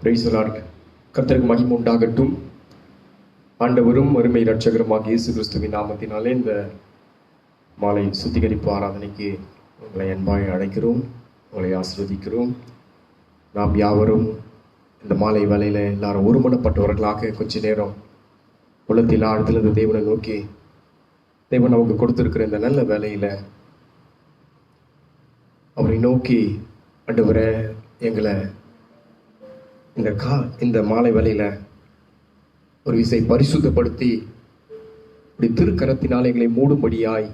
Praise the Lord. கர்த்தருக்கு மகிமை உண்டாகட்டும். ஆண்டவரும் அருமை இரட்சகருமாக இயேசு கிறிஸ்துவின் நாமத்தினாலே இந்த மாலை சுத்திகரிப்பு ஆராதனைக்கு உங்களை அன்பாய் அழைக்கிறோம், உங்களை ஆசீர்வதிக்கிறோம். நாம் யாவரும் இந்த மாலை வேளையில் எல்லாரும் ஒருமனப்பட்டவர்களாக கொஞ்ச நேரம் உள்ளத்தில் ஆழ்த்திலிருந்து தேவனை நோக்கி, தேவன் நமக்கு கொடுத்திருக்கிற இந்த நல்ல வேலையில் அவரை நோக்கி, ஆண்டவரே எங்களை இந்த மாலை வேளையில் ஒரு விசை பரிசுத்தப்படுத்தி இப்படி திருக்கரத்தினால் எங்களை மூடும்படியாய்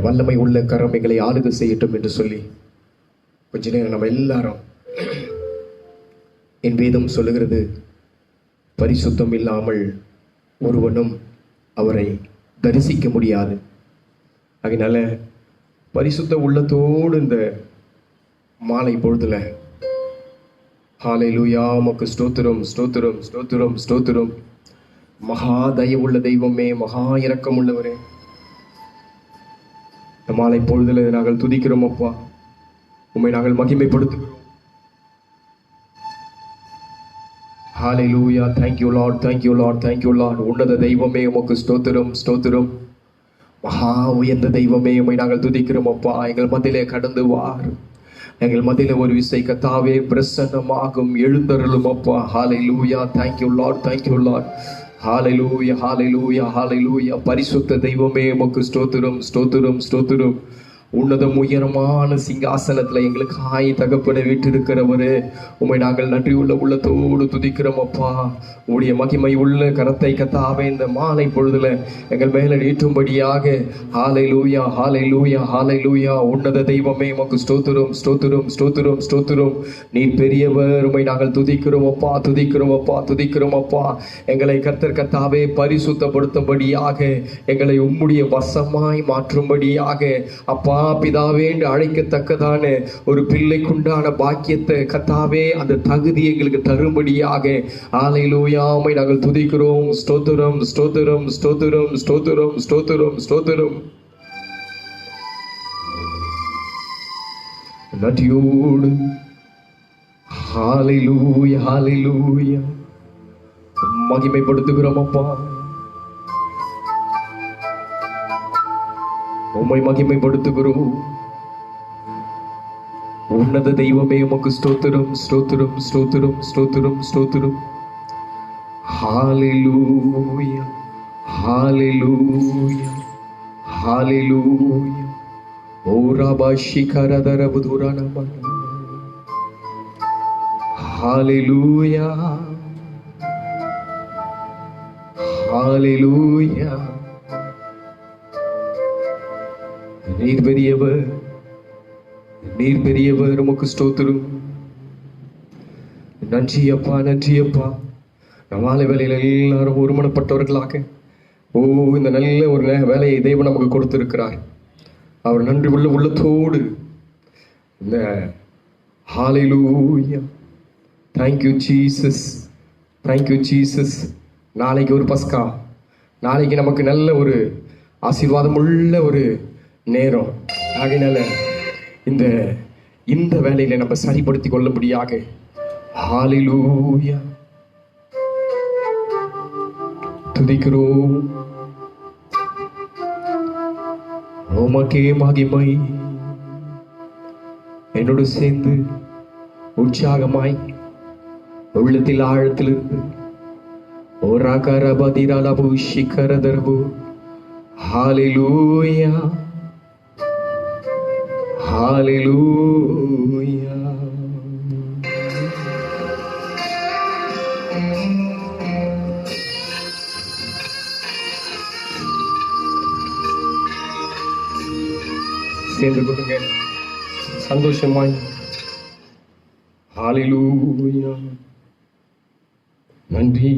வல்லமை உள்ள கரம் எங்களை ஆளுகை செய்யட்டும் என்று சொல்லி கொஞ்ச நேரம் நம்ம எல்லாரும், என் வேதம் சொல்லுகிறது, பரிசுத்தம் இல்லாமல் ஒருவனும் அவரை தரிசிக்க முடியாது. அதனால பரிசுத்த உள்ளத்தோடு இந்த மாலை பொழுதுல ஹல்லேலூயா, உமக்கு ஸ்தோத்திரம் ஸ்தோத்திரம் ஸ்தோத்திரம் ஸ்தோத்திரம். மகா தயவுள்ள தெய்வமே, மகா இரக்கம் உள்ளவரே, இந்த மாலை பொழுதுல நாங்கள் துதிக்கிறோம் அப்பா, உம்மை நாங்கள் மகிமைப்படுத்துகிறோம். ஹல்லேலூயா, thank you Lord, thank you Lord, thank you Lord. உன்னத தெய்வமே உமக்கு ஸ்தோத்திரம் ஸ்தோத்திரம். மகா உயர்ந்த தெய்வமே, உம்மை நாங்கள் துதிக்கிறோம் அப்பா. எங்கள் மத்தியிலே கடந்து வார், எங்கள் மத்தியில ஒரு விசை கர்த்தாவே பிரசன்னமாகும் எழுந்தருளும் அப்பா. ஹல்லேலூயா, thank you Lord, thank you Lord. ஹல்லேலூயா, ஹல்லேலூயா, ஹல்லேலூயா. பரிசுத்த தெய்வமே உமக்கு ஸ்தோத்திரம் ஸ்தோத்திரம் ஸ்தோத்திரம். உன்னதம் உயரமான சிங்காசனத்துல எங்களுக்காய் தகப்பனை விட்டிருக்கிறவரே, உம்மை நாங்கள் நன்றி உள்ள உள்ளத்தோடு துதிக்கிறோம் அப்பா. உடைய மகிமை உள்ள கரத்தை கர்த்தாவே இந்த மாலை பொழுதுல எங்கள் மேல ஏற்றும்படியாக ஹல்லேலூயா, ஹல்லேலூயா, ஹல்லேலூயா. உன்னத தெய்வமே உமக்கு ஸ்தோத்திரம் ஸ்தோத்திரம் ஸ்தோத்திரம் ஸ்தோத்திரம். நீ பெரியவர், உம்மை நாங்கள் துதிக்கிறோம் அப்பா, துதிக்கிறோம் அப்பா, துதிக்கிறோம் அப்பா. எங்களை கர்த்தாவே பரிசுத்தப்படுத்தும்படியாக, எங்களை உம்முடைய வசமாய் மாற்றும்படியாக அப்பா பிதாவே என்று அழைக்கத்தக்கதான ஒரு பிள்ளைக்குண்டான பாக்கியத்தை கர்த்தாவே அந்த தகுதி எங்களுக்கு தரும்படியாக ஹல்லேலூயா உம்மை நாங்கள் துதிக்கிறோம். ஸ்தோத்திரம் ஸ்தோத்திரம் ஸ்தோத்திரம் ஸ்தோத்திரம் ஸ்தோத்திரம் ஸ்தோத்திரம். நன்றியோடு ஹல்லேலூயா ஹல்லேலூயா மகிமைப்படுத்துகிறோம் அப்பா, உம்மை மகிமைப்படுத்துகிறோம். உன்னத தெய்வமே உமக்கு ஸ்தோத்திரம் ஸ்தோத்திரம் ஸ்தோத்திரம் ஸ்தோத்திரம் ஸ்தோத்திரம். ஹல்லேலூயா ஹல்லேலூயா ஹல்லேலூயா. ஓ ரபா ஷிகரதர புதுரானம. ஹல்லேலூயா ஹல்லேலூயா. நீர் பெரியவர், நீர் பெரியவர், உமக்கு ஸ்தோத்திரம். நன்றி அப்பா, நன்றி அப்பா. நம்மால வேலையில் எல்லாரும் ஒருமனப்பட்டவர்களாக இந்த நல்ல ஒரு வேலையை தெய்வம் நமக்கு கொடுத்திருக்கிறார். அவர் நன்றி உள்ள உள்ளத்தோடு இந்த ஹல்லேலூயா, thank you Jesus, thank you Jesus. நாளைக்கு ஒரு பஸ்கா, நாளைக்கு நமக்கு நல்ல ஒரு ஆசீர்வாதம் உள்ள ஒரு நேரம். ஆகையினால இந்த வேலையில நம்ம சரிப்படுத்திக் கொள்ளும்படியாக ஹல்லேலூயா துதிக்கிறோம். உமக்கே மகிமை. என்னோடு சேர்ந்து உற்சாகமாய் உள்ளத்தில் ஆழத்திலிருந்து ஓரா கரபதிரலபு ஷிகரதரபு ஹல்லேலூயா ஹல்லேலூயா. சேர்ந்து கொடுங்க சந்தோஷமாய். ஹல்லேலூயா. நன்றி.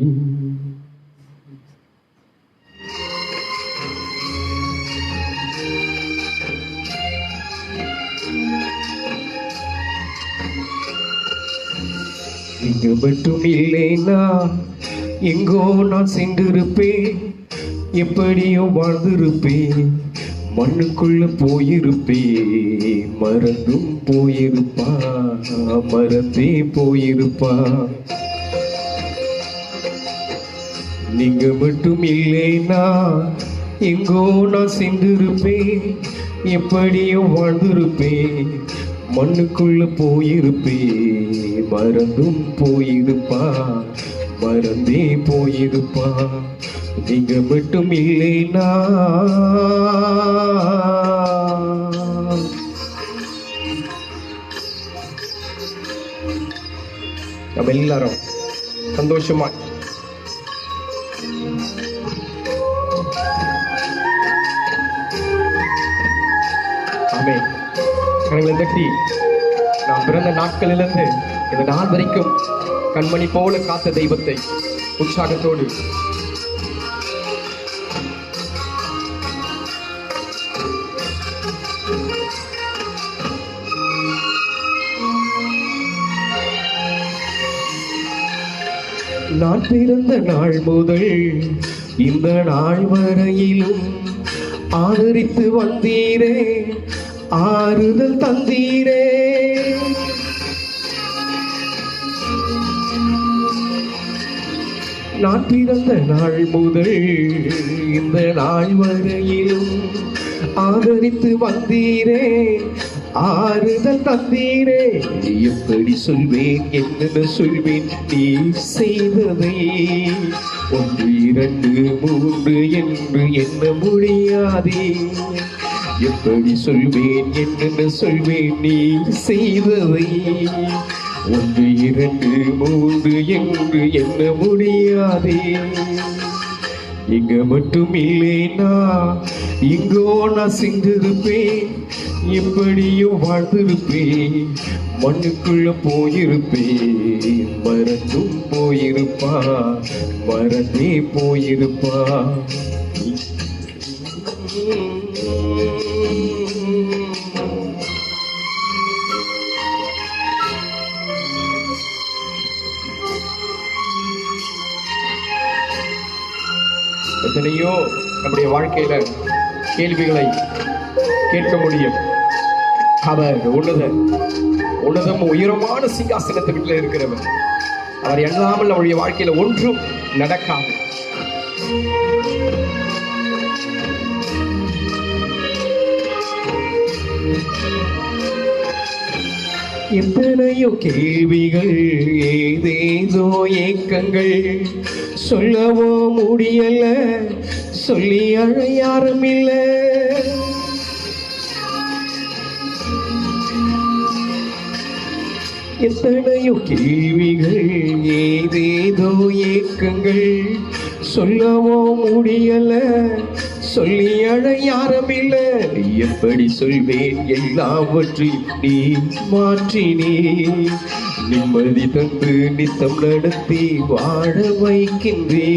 இங்கு மட்டும் இல்லைனா எங்கோ நான் சென்றிருப்பேன், எப்படியோ வாழ்ந்திருப்பேன். மண்ணுக்குள்ள போயிருப்பே, மறந்தும் போயிருப்பா, மறந்தே போயிருப்பா. நீங்க மட்டும் இல்லைனா எங்கோ நான் சென்றிருப்பேன், எப்படியும் வாழ்ந்திருப்பேன். மண்ணுக்குள்ள போயிருப்பே, மறந்தும் போயிருப்பா, மறந்தே போயிருப்பா. நீங்க மட்டும் இல்லைனா. நம்ம எல்லாரும் சந்தோஷமா கரங்களை தட்டி நாம் பிறந்த நாட்களிலிருந்து இந்த நாள் வரைக்கும் கண்மணி போல காத்த தெய்வத்தை உற்சாகத்தோடு நான் பிறந்த நாள் முதல் இந்த நாள் வரையிலும் ஆதரித்து வந்தீரே, ஆறுதல் தந்தீரே. நான் பிறந்த நாள் முதல் இந்த நாள் வரையிலும் ஆதரித்து வந்தீரே, ஆறுதல் தந்தீரே. எப்படி சொல்வேன், என்ன சொல்வேன் நீ செய்ததை? 1 2 3 என்று எண்ண முடியாதே. எப்படி சொல்வேன், என்ன சொல்வேன் நீ செய்ததை? 1 2 3 என்று எண்ண முடியாதே. இங்க மட்டும் இல்லைனா இங்கோ நான் சென்றிருப்பேன், எப்படியும் வாழ்ந்திருப்பேன். மண்ணுக்குள்ள போயிருப்பேன், மறந்தும் போயிருப்பா, மறந்தே போயிருப்பா. எத்தனையோ நம்முடைய வாழ்க்கையில கேள்விகளை கேட்க முடியும். அவர் உன்னதம் உயரமான சிங்காசனத்திற்குள்ள இருக்கிறவர். அவர் எண்ணாமல் நம்முடைய வாழ்க்கையில ஒன்றும் நடக்காது. எத்தனையோ கேள்விகள், ஏதேதோ ஏக்கங்கள், சொல்லவோ முடியல, சொல்லி அழ யாரும் இல்ல. எத்தனையோ கேள்விகள், ஏதேதோ ஏக்கங்கள், சொல்லவோ முடியல, சொல்லி அழ யாரும் இல்ல. எப்படி சொல்வேன், எல்லாவற்றையும் நீ மாற்றினே. நிம்மதி தந்து நித்தம் நடத்தி வாழ வைக்கின்றே.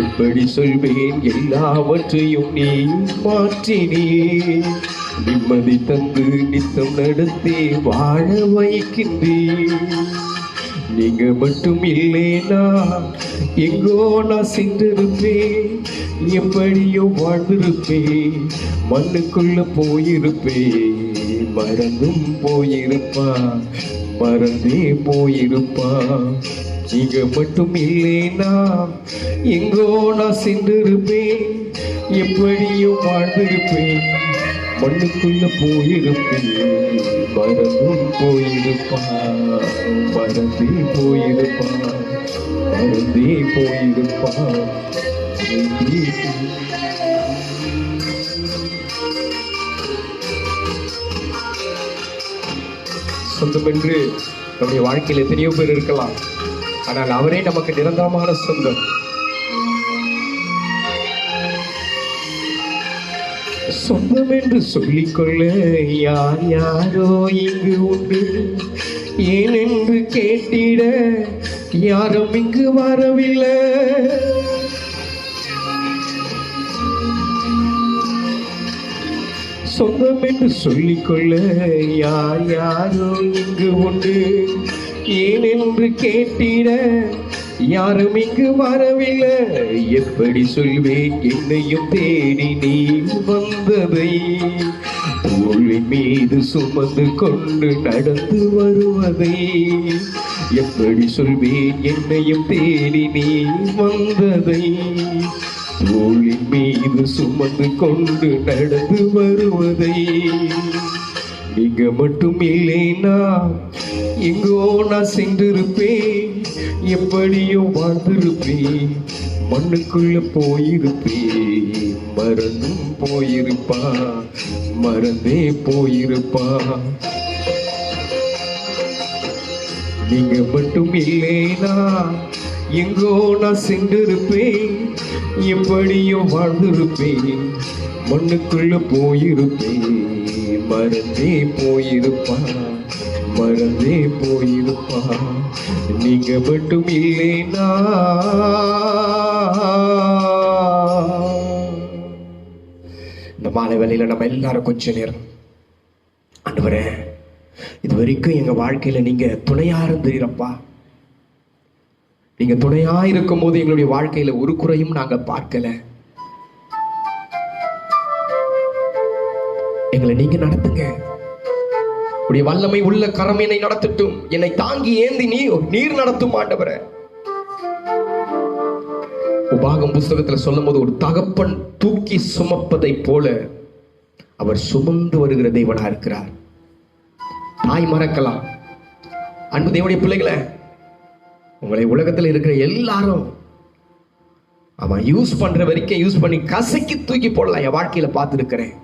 எப்படி சொல்வேன், எல்லாவற்றையும் நீ மாற்றினே. நிம்மதி தந்து நித்தம் நடத்தி வாழ வைக்கின்றே. நீங்க மட்டும் இல்லைனா எங்கோ நான் சென்றிருப்பேன், எப்படியோ வாழ்ந்திருப்பேன். மண்ணுக்குள்ள போயிருப்பேன், மறந்தும் போயிருப்பா, மறந்தே போயிருப்பா. நீங்க மட்டும் இல்லைனா எங்கோ நான் சென்றிருப்பேன், எப்படியோ வாழ்ந்திருப்பேன். மண்ணுக்குள்ள போயிருப்பேன், மறந்தும் போயிருப்பா, மறந்தே போயிருப்பா, மறந்தே போயிருப்பா. சொந்தம் என்று நம்முடைய வாழ்க்கையில் எத்தனையோ பேர் இருக்கலாம், ஆனால் அவரே நமக்கு நிரந்தரமான சொந்தம். சொந்தம் என்று சொல்லிக்கொள்ள யார் யாரோ இங்கு உண்டு, ஏனென்று கேட்டிட யாரும் இங்கு வரவில்லை. சொந்தம் என்று சொல்லிக்கொள்ள யார் யாரோ இங்கு உண்டு, ஏனென்று கேட்டிட யாரும் இங்கு வரவில்லை, எப்படி சொல்வேன் என்னையும் தேடி நீ வந்ததை. தோளின் மீது சுமந்து கொண்டு நடந்து வருவதை எப்படி சொல்வேன் என்னையும் தேடி நீ வந்ததை. தோளின் மீது சுமந்து கொண்டு நடந்து வருவதை. நீங்க மட்டும் இல்லைனா எங்கோ நான் சென்றிருப்பேன், எப்படியோ வாழ்ந்திருப்பேன், மண்ணுக்குள்ள போயிருப்பேன், மறந்தும் போயிருப்பா, மறந்தே போயிருப்பா. நீங்க மட்டும் இல்லைனா எங்கோ நான் சென்றிருப்பேன், எப்படியோ வாழ்ந்திருப்பேன், மண்ணுக்குள்ள போயிருப்பேன், மறந்தே போயிருப்பா, மறந்தே போயிருப்பா. நீங்க மட்டும் இல்லைனா. இந்த மாலை வேளையில நம்ம எல்லாரும் கொஞ்ச நேரம், ஆண்டவரே இது வரைக்கும் எங்க வாழ்க்கையில நீங்க துணையா இருந்தீரப்பா. நீங்க துணையா இருக்கும் போது எங்களுடைய வாழ்க்கையில ஒரு குறையும் நாங்க பார்க்கல. எங்களை நீங்க நடத்துங்க. உடைய வல்லமை உள்ள கரம் என்னை நடத்தட்டும். என்னை தாங்கி ஏந்தி நீர் நடத்தும் ஆண்டவரே. உபாகம் புஸ்தகத்துல சொல்லும் போது ஒரு தகப்பன் தூக்கி சுமப்பதை போல அவர் சுமந்து வருகிற தேவனா இருக்கிறார். தாய் மறக்கலாம். அன்பு தேவனுடைய பிள்ளைகளை, உங்களை உலகத்தில் இருக்கிற எல்லாரும் அவன் யூஸ் பண்ற வரைக்கும் யூஸ் பண்ணி கசக்கி தூக்கி போடலாம். என் வாழ்க்கையில பார்த்துருக்கிறேன்.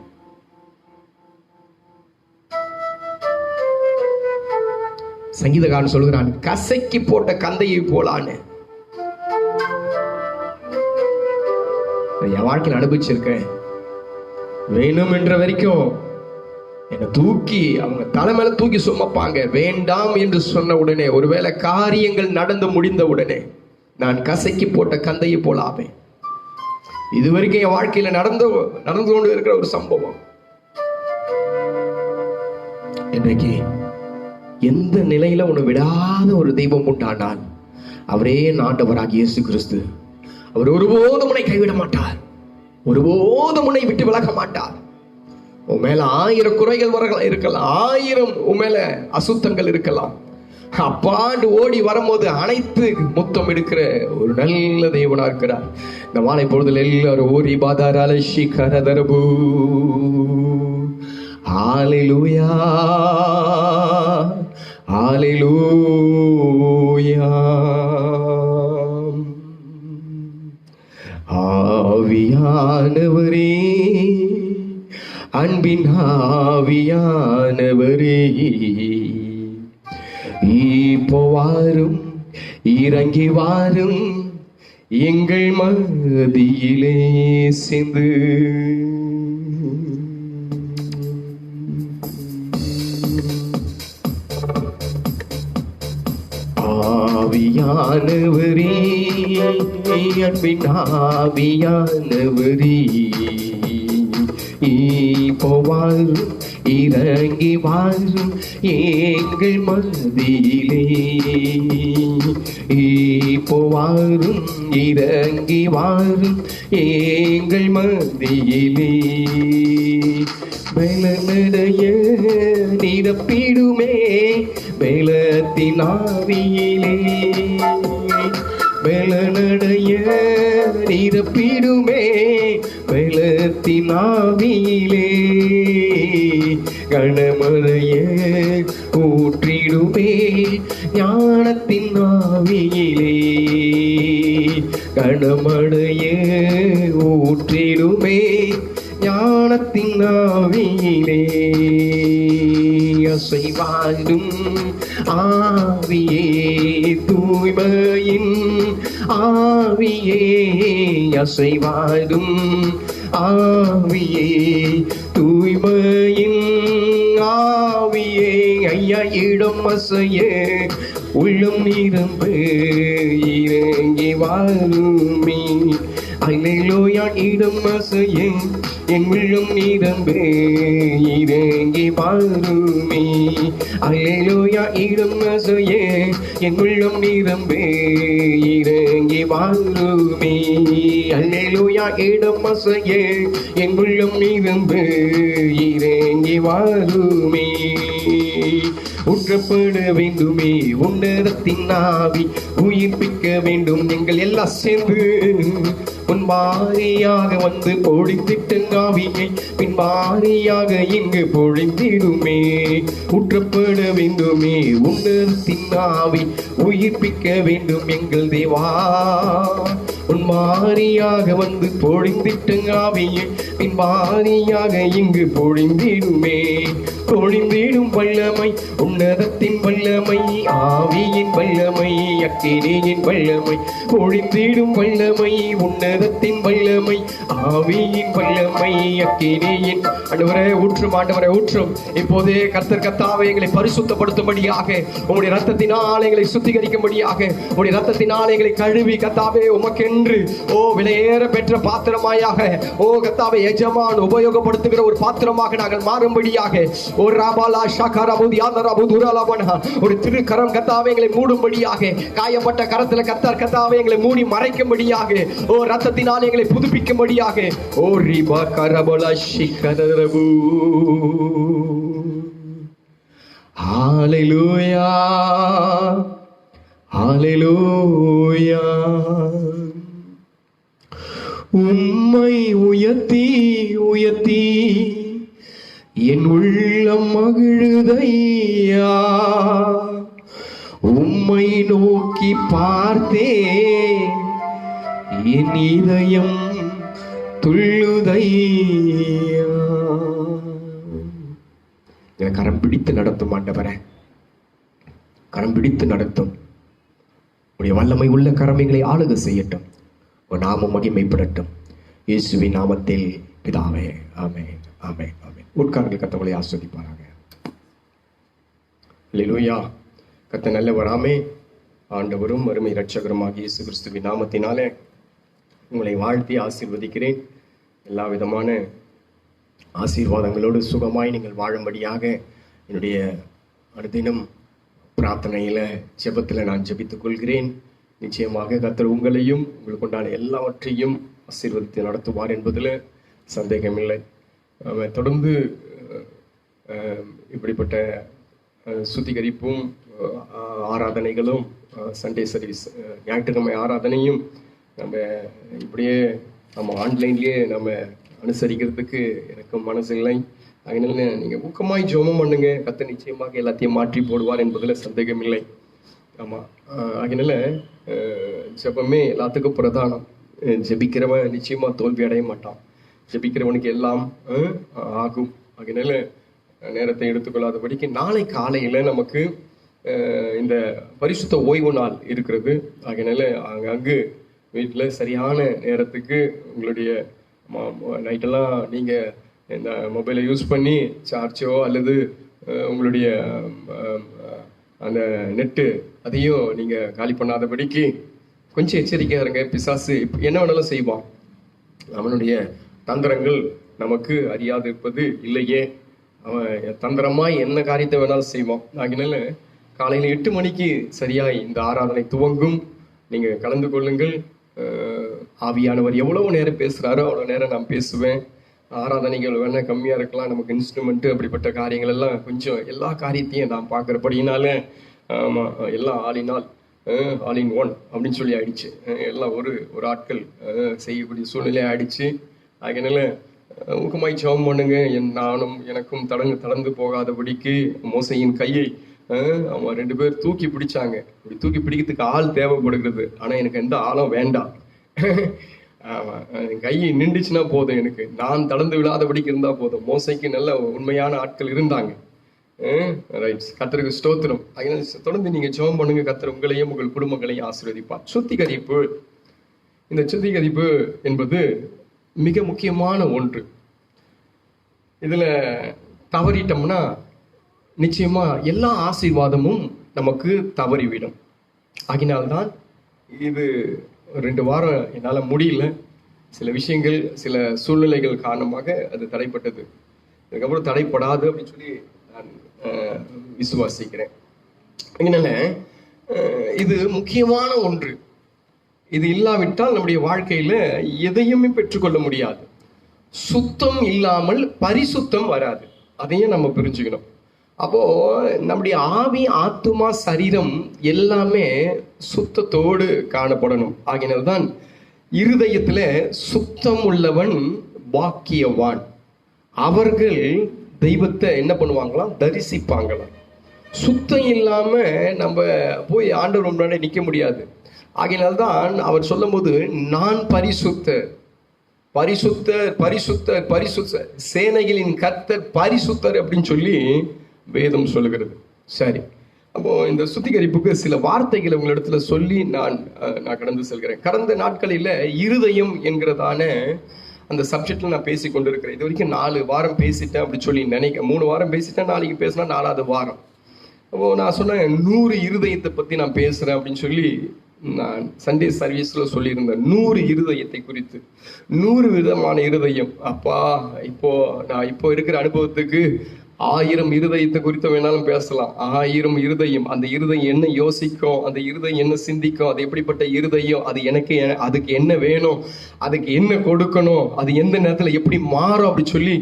சங்கீதக்காரன் சொல்லுகிறான், கசக்கி போட்ட கந்தையை போலான்னு. என் வாழ்க்கையில் அனுபவிச்சிருக்கேன். வேணும் என்ற வரைக்கும் என்னை தூக்கி அவங்க தலைமையில தூக்கி சுமப்பாங்க. வேண்டாம் என்று சொன்ன உடனே, ஒருவேளை காரியங்கள் நடந்து முடிந்த உடனே நான் கசக்கி போட்ட கந்தையை போல ஆவேன். இதுவரைக்கும் என் வாழ்க்கையில நடந்து கொண்டு இருக்கிற ஒரு சம்பவம். இன்றைக்கு எந்த நிலையில உன்னை விடாத ஒரு தெய்வம் உண்டானால் அவரே ஆண்டவராகிய இயேசு கிறிஸ்து. அவர் ஒருபோதும் உன்னை கைவிட மாட்டார், ஒருபோதும் உன்னை விட்டு விலக மாட்டார். உன் மேல 1000 குறைகள் இருக்கலாம், 1000 உன் மேல அசுத்தங்கள் இருக்கலாம். அப்பாண்டு ஓடி வரும்போது அனைத்து முத்தம் எடுக்கிற ஒரு நல்ல தேவனா இருக்கிறார். இந்த மாலை பொழுதுல எல்லாரும் ஓரி பாதாரால ஷிகரதரபூ. ஹalleluya, ஹalleluya. ஆவியானவரே, அன்பின் ஆவியானவரே, இப்போ வாரும், இறங்கி வாரும், எங்கள் மத்தியிலே சேர்ந்து. ஆவியானவரே, அன்பின் ஆவியானவரே, இப்போ வாரும், இறங்கி வாரும், எங்கள் மத்தியிலே. இப்போ வாரும், இறங்கி வாரும், எங்கள் மத்தியிலே. பலனடைய நிரப்பிடுமே பலத்தின் ஆவியிலே. பலனடைய நிரப்பிடுமே பலத்தின் ஆவியிலே. கணமழைய ஊற்றிடுமே ஞானத்தின் ஆவியிலே. கணமழைய ஊற்றிடுமே ஞானத்தின் ஆவியிலே. அசைவாடும் ஆவியே, தூய்மையின் ஆவியே, அசைவாடும் ஆவியே, தூய்மையின் ஆவியே. ஐயா இடம் அசைய உள்ளம் நிரம்ப இறங்கி வாருமே. அல்லேலூயா இடம் அசையே என் உள்ளம் நிரம்பே இறங்கி வாருமே. அல்லேலூயா இடம் அசையே என் உள்ளம் நிரம்பே இறங்கி வாருமே. அல்லேலூயா இடம் அசையே என் உள்ளம் நிரம்பே இறங்கி வாருமே. ஊற்றப்பட வேண்டுமே உன்னதத்தின் ஆவி, உயிர்ப்பிக்க வேண்டும் எங்கள் எல்லாம் சேர்ந்து. முன்பாரியாக வந்து பொழித்திட்ட ஆவியை பின்பாரியாக இங்கு பொழிந்திடுமே. ஊற்றப்பட வேண்டுமே உன்னதத்தின் ஆவி, உயிர்ப்பிக்க வேண்டும் எங்கள் தேவா. உன்மாரியாக வந்து பொழிந்திட்ட ஆவியை பின்பாரியாக இங்கு பொழிந்திடுமே. பொழிந்திடும் வல்லமை உன்னதத்தின் வல்லமை, ஆவியின் வல்லமை, அக்கினியின் வல்லமை. பொழிந்திடும் வல்லமை உன்னதத்தின் வல்லமை, ஆவியின் வல்லமை, அக்கினியின். ஆண்டவரே ஊற்றும், ஆண்டவரே ஊற்றும். இப்போதே கர்த்தர் கர்த்தாவே எங்களை பரிசுத்தப்படுத்தும்படியாக, உங்களுடைய ரத்தத்தினால் எங்களை சுத்திகரிக்கும்படியாக, உங்களுடைய ரத்தத்தினால் எங்களை கழுவி கர்த்தாவே உமக்கென்று விலையேற பெற்ற பாத்திரமாயாக கர்த்தாவே எஜமான் உபயோகப்படுத்துகிற ஒரு பாத்திரமாக நாங்கள் மாறும்படியாக ஒரு திருக்கரம் கர்த்தாவே எங்களை மூடும்படியாக, காயப்பட்ட கரத்துல கர்த்தர் கர்த்தாவே எங்களை மூடி மறைக்கும்படியாக, ரத்தத்தினால் எங்களை புதுப்பிக்கும்படியாக. ரிபா கரபலா ஷிகதரபு. ஹalleluya ஹalleluya. உம்மை உயர்த்தி உயர்த்தி என் உள்ளம் மகிழுதையா. உம்மை நோக்கி பார்த்தே என் இதயம் துள்ளுதையா. கரம் பிடித்து நடத்தும் ஆண்டவரே, கரம் பிடித்து நடத்தும். உடைய வல்லமை உள்ள கரமைகளை ஆளுக செய்யட்டும். உன் நாமம் மகிமைப்படட்டும். இயேசுவின் நாமத்தில் பிதாவே, ஆமென் ஆமென் ஆமென். உட்கார்ந்து கர்த்தரை ஆசீர்வதிப்பாராக. அல்லேலூயா. கர்த்தர் நல்லவராமே. ஆண்டவரும் அருமை இரட்சகருமாகிய இயேசு கிறிஸ்துவின் நாமத்தினாலே உங்களை வாழ்த்தி ஆசீர்வதிக்கிறேன். எல்லா விதமான ஆசீர்வாதங்களோடு சுகமாய் நீங்கள் வாழும்படியாக என்னுடைய அனுதினம் பிரார்த்தனையில் ஜெபத்தில் நான் ஜெபித்துக் கொள்கிறேன். நிச்சயமாக கர்த்தர் உங்களையும் உங்களுக்கு உண்டான எல்லாவற்றையும் ஆசீர்வதித்து நடத்துவார் என்பதில் சந்தேகமில்லை. தொடர்ந்து இப்படிப்பட்ட சுத்திகரிப்பும் ஆராதனைகளும், சண்டே சர்வீஸ், ஞாயிற்றுக்கிழமை ஆராதனையும் நம்ம இப்படியே நம்ம ஆன்லைன்லேயே நம்ம அனுசரிக்கிறதுக்கு எனக்கு மனசு இல்லை. அதனால நீங்கள் ஊக்கமாய் ஜெபம் பண்ணுங்க. கர்த்தர் நிச்சயமாக எல்லாத்தையும் மாற்றி போடுவார் என்பதில் சந்தேகம் இல்லை. ஆமாம், அதனால ஜெபமே எல்லாத்துக்கும் பிரதானம். ஜெபிக்கிறவன் நிச்சயமாக தோல்வி அடைய மாட்டான். ஜெபிக்கிறவனுக்கு எல்லாம் ஆகும். அதனால நேரத்தை எடுத்துக்கொள்ளாதபடிக்கு நாளை காலையில் நமக்கு இந்த பரிசுத்த ஓய்வு நாள் இருக்கிறது. அதனால அங்கு வீட்டில் சரியான நேரத்துக்கு உங்களுடைய நைட்டெல்லாம் நீங்கள் இந்த மொபைலை யூஸ் பண்ணி சார்ஜோ அல்லது உங்களுடைய அந்த நெட்டு அதையும் நீங்கள் காலி பண்ணாதபடிக்கு கொஞ்சம் எச்சரிக்கையாக இருங்க. பிசாசு என்ன வேணாலும் செய்வான். அவனுடைய தந்திரங்கள் நமக்கு அறியாது இருப்பது இல்லையே. அவன் தந்திரமாய் என்ன காரியத்தை வேணாலும் செய்வான். அதனால காலையில் 8 மணிக்கு சரியாய் இந்த ஆராதனை துவங்கும். நீங்கள் கலந்து கொள்ளுங்கள். ஆவியானவர் எவ்வளவு நேரம் பேசுகிறாரோ அவ்வளோ நேரம் நான் பேசுவேன். ஆராதனைகள் வேணால் கம்மியாக இருக்கலாம். நமக்கு இன்ஸ்ட்ருமெண்ட்டு அப்படிப்பட்ட காரியங்கள் எல்லாம் கொஞ்சம் எல்லா காரியத்தையும் நான் பார்க்குறபடினால எல்லாம் ஆளினால் ஆல் இன் ஒன் அப்படின்னு சொல்லி ஆயிடுச்சு. எல்லாம் ஒரு ஆட்கள் செய்யக்கூடிய சூழ்நிலை ஆயிடுச்சு. அதனால ஊக்கமாய் ஜெபம் பண்ணுங்க. நானும் எனக்கும் தளர்ந்து போகாதபடிக்கு மோசையின் கையை அவன் 2 பேர் தூக்கி பிடிச்சாங்க. இப்படி தூக்கி பிடிக்கிறதுக்கு ஆள் தேவைப்படுகிறது. ஆனால் எனக்கு எந்த ஆளும் வேண்டாம். கை நின்றுச்சுன்னா போதும். எனக்கு நான் தளர்ந்து விடாதபடிக்கு இருந்தால் போதும். மோசைக்கு நல்ல உண்மையான ஆட்கள் இருந்தாங்க. ரைட். கர்த்தருக்கு ஸ்தோத்திரம். அதனால தொடர்ந்து நீங்கள் ஜெபம் பண்ணுங்க. கர்த்தர் உங்களையும் உங்கள் குடும்பங்களையும் ஆசீர்வதிப்பார். சுத்திகரிப்பு. இந்த சுத்திகரிப்பு என்பது மிக முக்கியமான ஒன்று. இதில் தவறிட்டோம்னா நிச்சயமா எல்லா ஆசீர்வாதமும் நமக்கு தவறிவிடும். ஆகினால்தான் இது 2 வாரம் என்னால் முடியல. சில விஷயங்கள், சில சூழ்நிலைகள் காரணமாக அது தடைப்பட்டது. அதுக்கப்புறம் தடைப்படாது அப்படின்னு சொல்லி நான் விசுவாசிக்கிறேன். அதனால இது முக்கியமான ஒன்று. இது இல்லாவிட்டால் நம்முடைய வாழ்க்கையில எதையுமே பெற்றுக்கொள்ள முடியாது. சுத்தம் இல்லாமல் பரிசுத்தம் வராது. அதையும் நம்ம புரிஞ்சுக்கணும். அப்போ நம்முடைய ஆவி, ஆத்துமா, சரீரம் எல்லாமே சுத்தத்தோடு காணப்படணும். ஆகினால்தான் இருதயத்துல சுத்தம் உள்ளவன் பாக்கியவான், அவர்கள் தெய்வத்தை என்ன பண்ணுவாங்களாம், தரிசிப்பாங்களாம். சுத்தம் இல்லாம நம்ம போய் ஆண்டவர் முன்னாடி நிற்க முடியாது. ஆகினால்தான் அவர் சொல்லும் போது, நான் பரிசுத்தர், பரிசுத்தர், பரிசுத்தர், பரிசுத்தர், சேனைகளின் கர்த்தர் பரிசுத்தர் அப்படின்னு சொல்லி வேதம் சொல்லுகிறது. சரி, அப்போ இந்த சுத்திகரிப்புக்கு சில வார்த்தைகளை உங்களிடத்துல சொல்லி நான் கடந்து செல்கிறேன். கடந்த நாட்களில் இருதயம் என்கிறதான அந்த சப்ஜெக்ட்ல நான் பேசி கொண்டிருக்கிறேன். இது வரைக்கும் 4 வாரம் பேசிட்டேன் அப்படி சொல்லி நினைக்க. 3 வாரம் பேசிட்டேன், நாளைக்கு பேசினா 4வது வாரம். அப்போ நான் சொன்னேன் 100 இருதயத்தை பத்தி நான் பேசுறேன் அப்படின்னு சொல்லி நான் சண்டே சர்வீஸ்ல சொல்லியிருந்தேன். 100 இருதயத்தை குறித்து, 100 விதமான இருதயம். அப்பா, இப்போ இருக்கிற அனுபவத்துக்கு 1000 இருதயத்தை குறித்து வேணாலும் பேசலாம். 1000 இருதயம். அந்த இருதயம் என்ன யோசிக்கும், அந்த இருதயம் என்ன சிந்திக்கும், அது எப்படிப்பட்ட இருதயம், அது எனக்கு அதுக்கு என்ன வேணும், அதுக்கு என்ன கொடுக்கணும், அது எந்த நேரத்துல எப்படி மாறும் அப்படி சொல்லி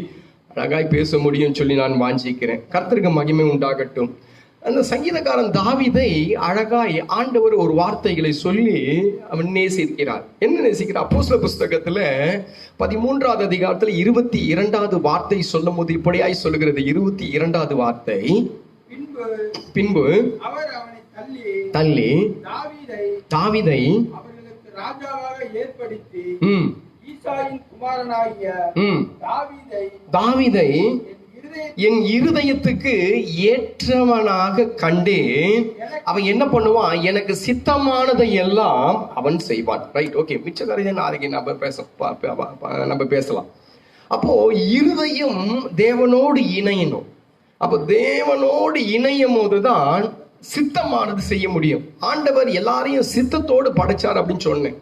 அழகாய் பேச முடியும் சொல்லி நான் வாஞ்சிக்கிறேன். கர்த்தருக்கு மகிமை உண்டாகட்டும். அந்த சங்கீதக்காரன் தாவீதை அழகாய் ஆண்டவர் ஒரு வார்த்தைகளை சொல்லி அவன் நேசிக்கிறார். என்ன நேசிக்கிறார்? அப்போஸ்தலர் புஸ்தகத்துல 13வது அதிகாரத்துல 22வது வார்த்தை சொல்லும் போது இப்படியாய் சொல்லுகிறது. 22வது வார்த்தை, பின்பு அவர் அவனை தள்ளி தாவீதை அவர்களுக்கு ராஜாவாக ஏற்படுத்தி ஈசாயின் குமாரனாகிய தாவீதை என் இருதயத்துக்கு ஏற்றவனாக கண்டேன். அவன் என்ன பண்ணுவான், எனக்கு சித்தமானதை எல்லாம் அவன் செய்வான். Right, okay. மிச்ச காரியம் நாளைக்கு நம்ம பேசலாம். அப்போ இருதயம் தேவனோடு இணையணும். அப்போ தேவனோடு இணையும் போதுதான் சித்தமானது செய்ய முடியும். ஆண்டவர் எல்லாரையும் சித்தத்தோடு படைச்சார் அப்படின்னு சொன்னேன்.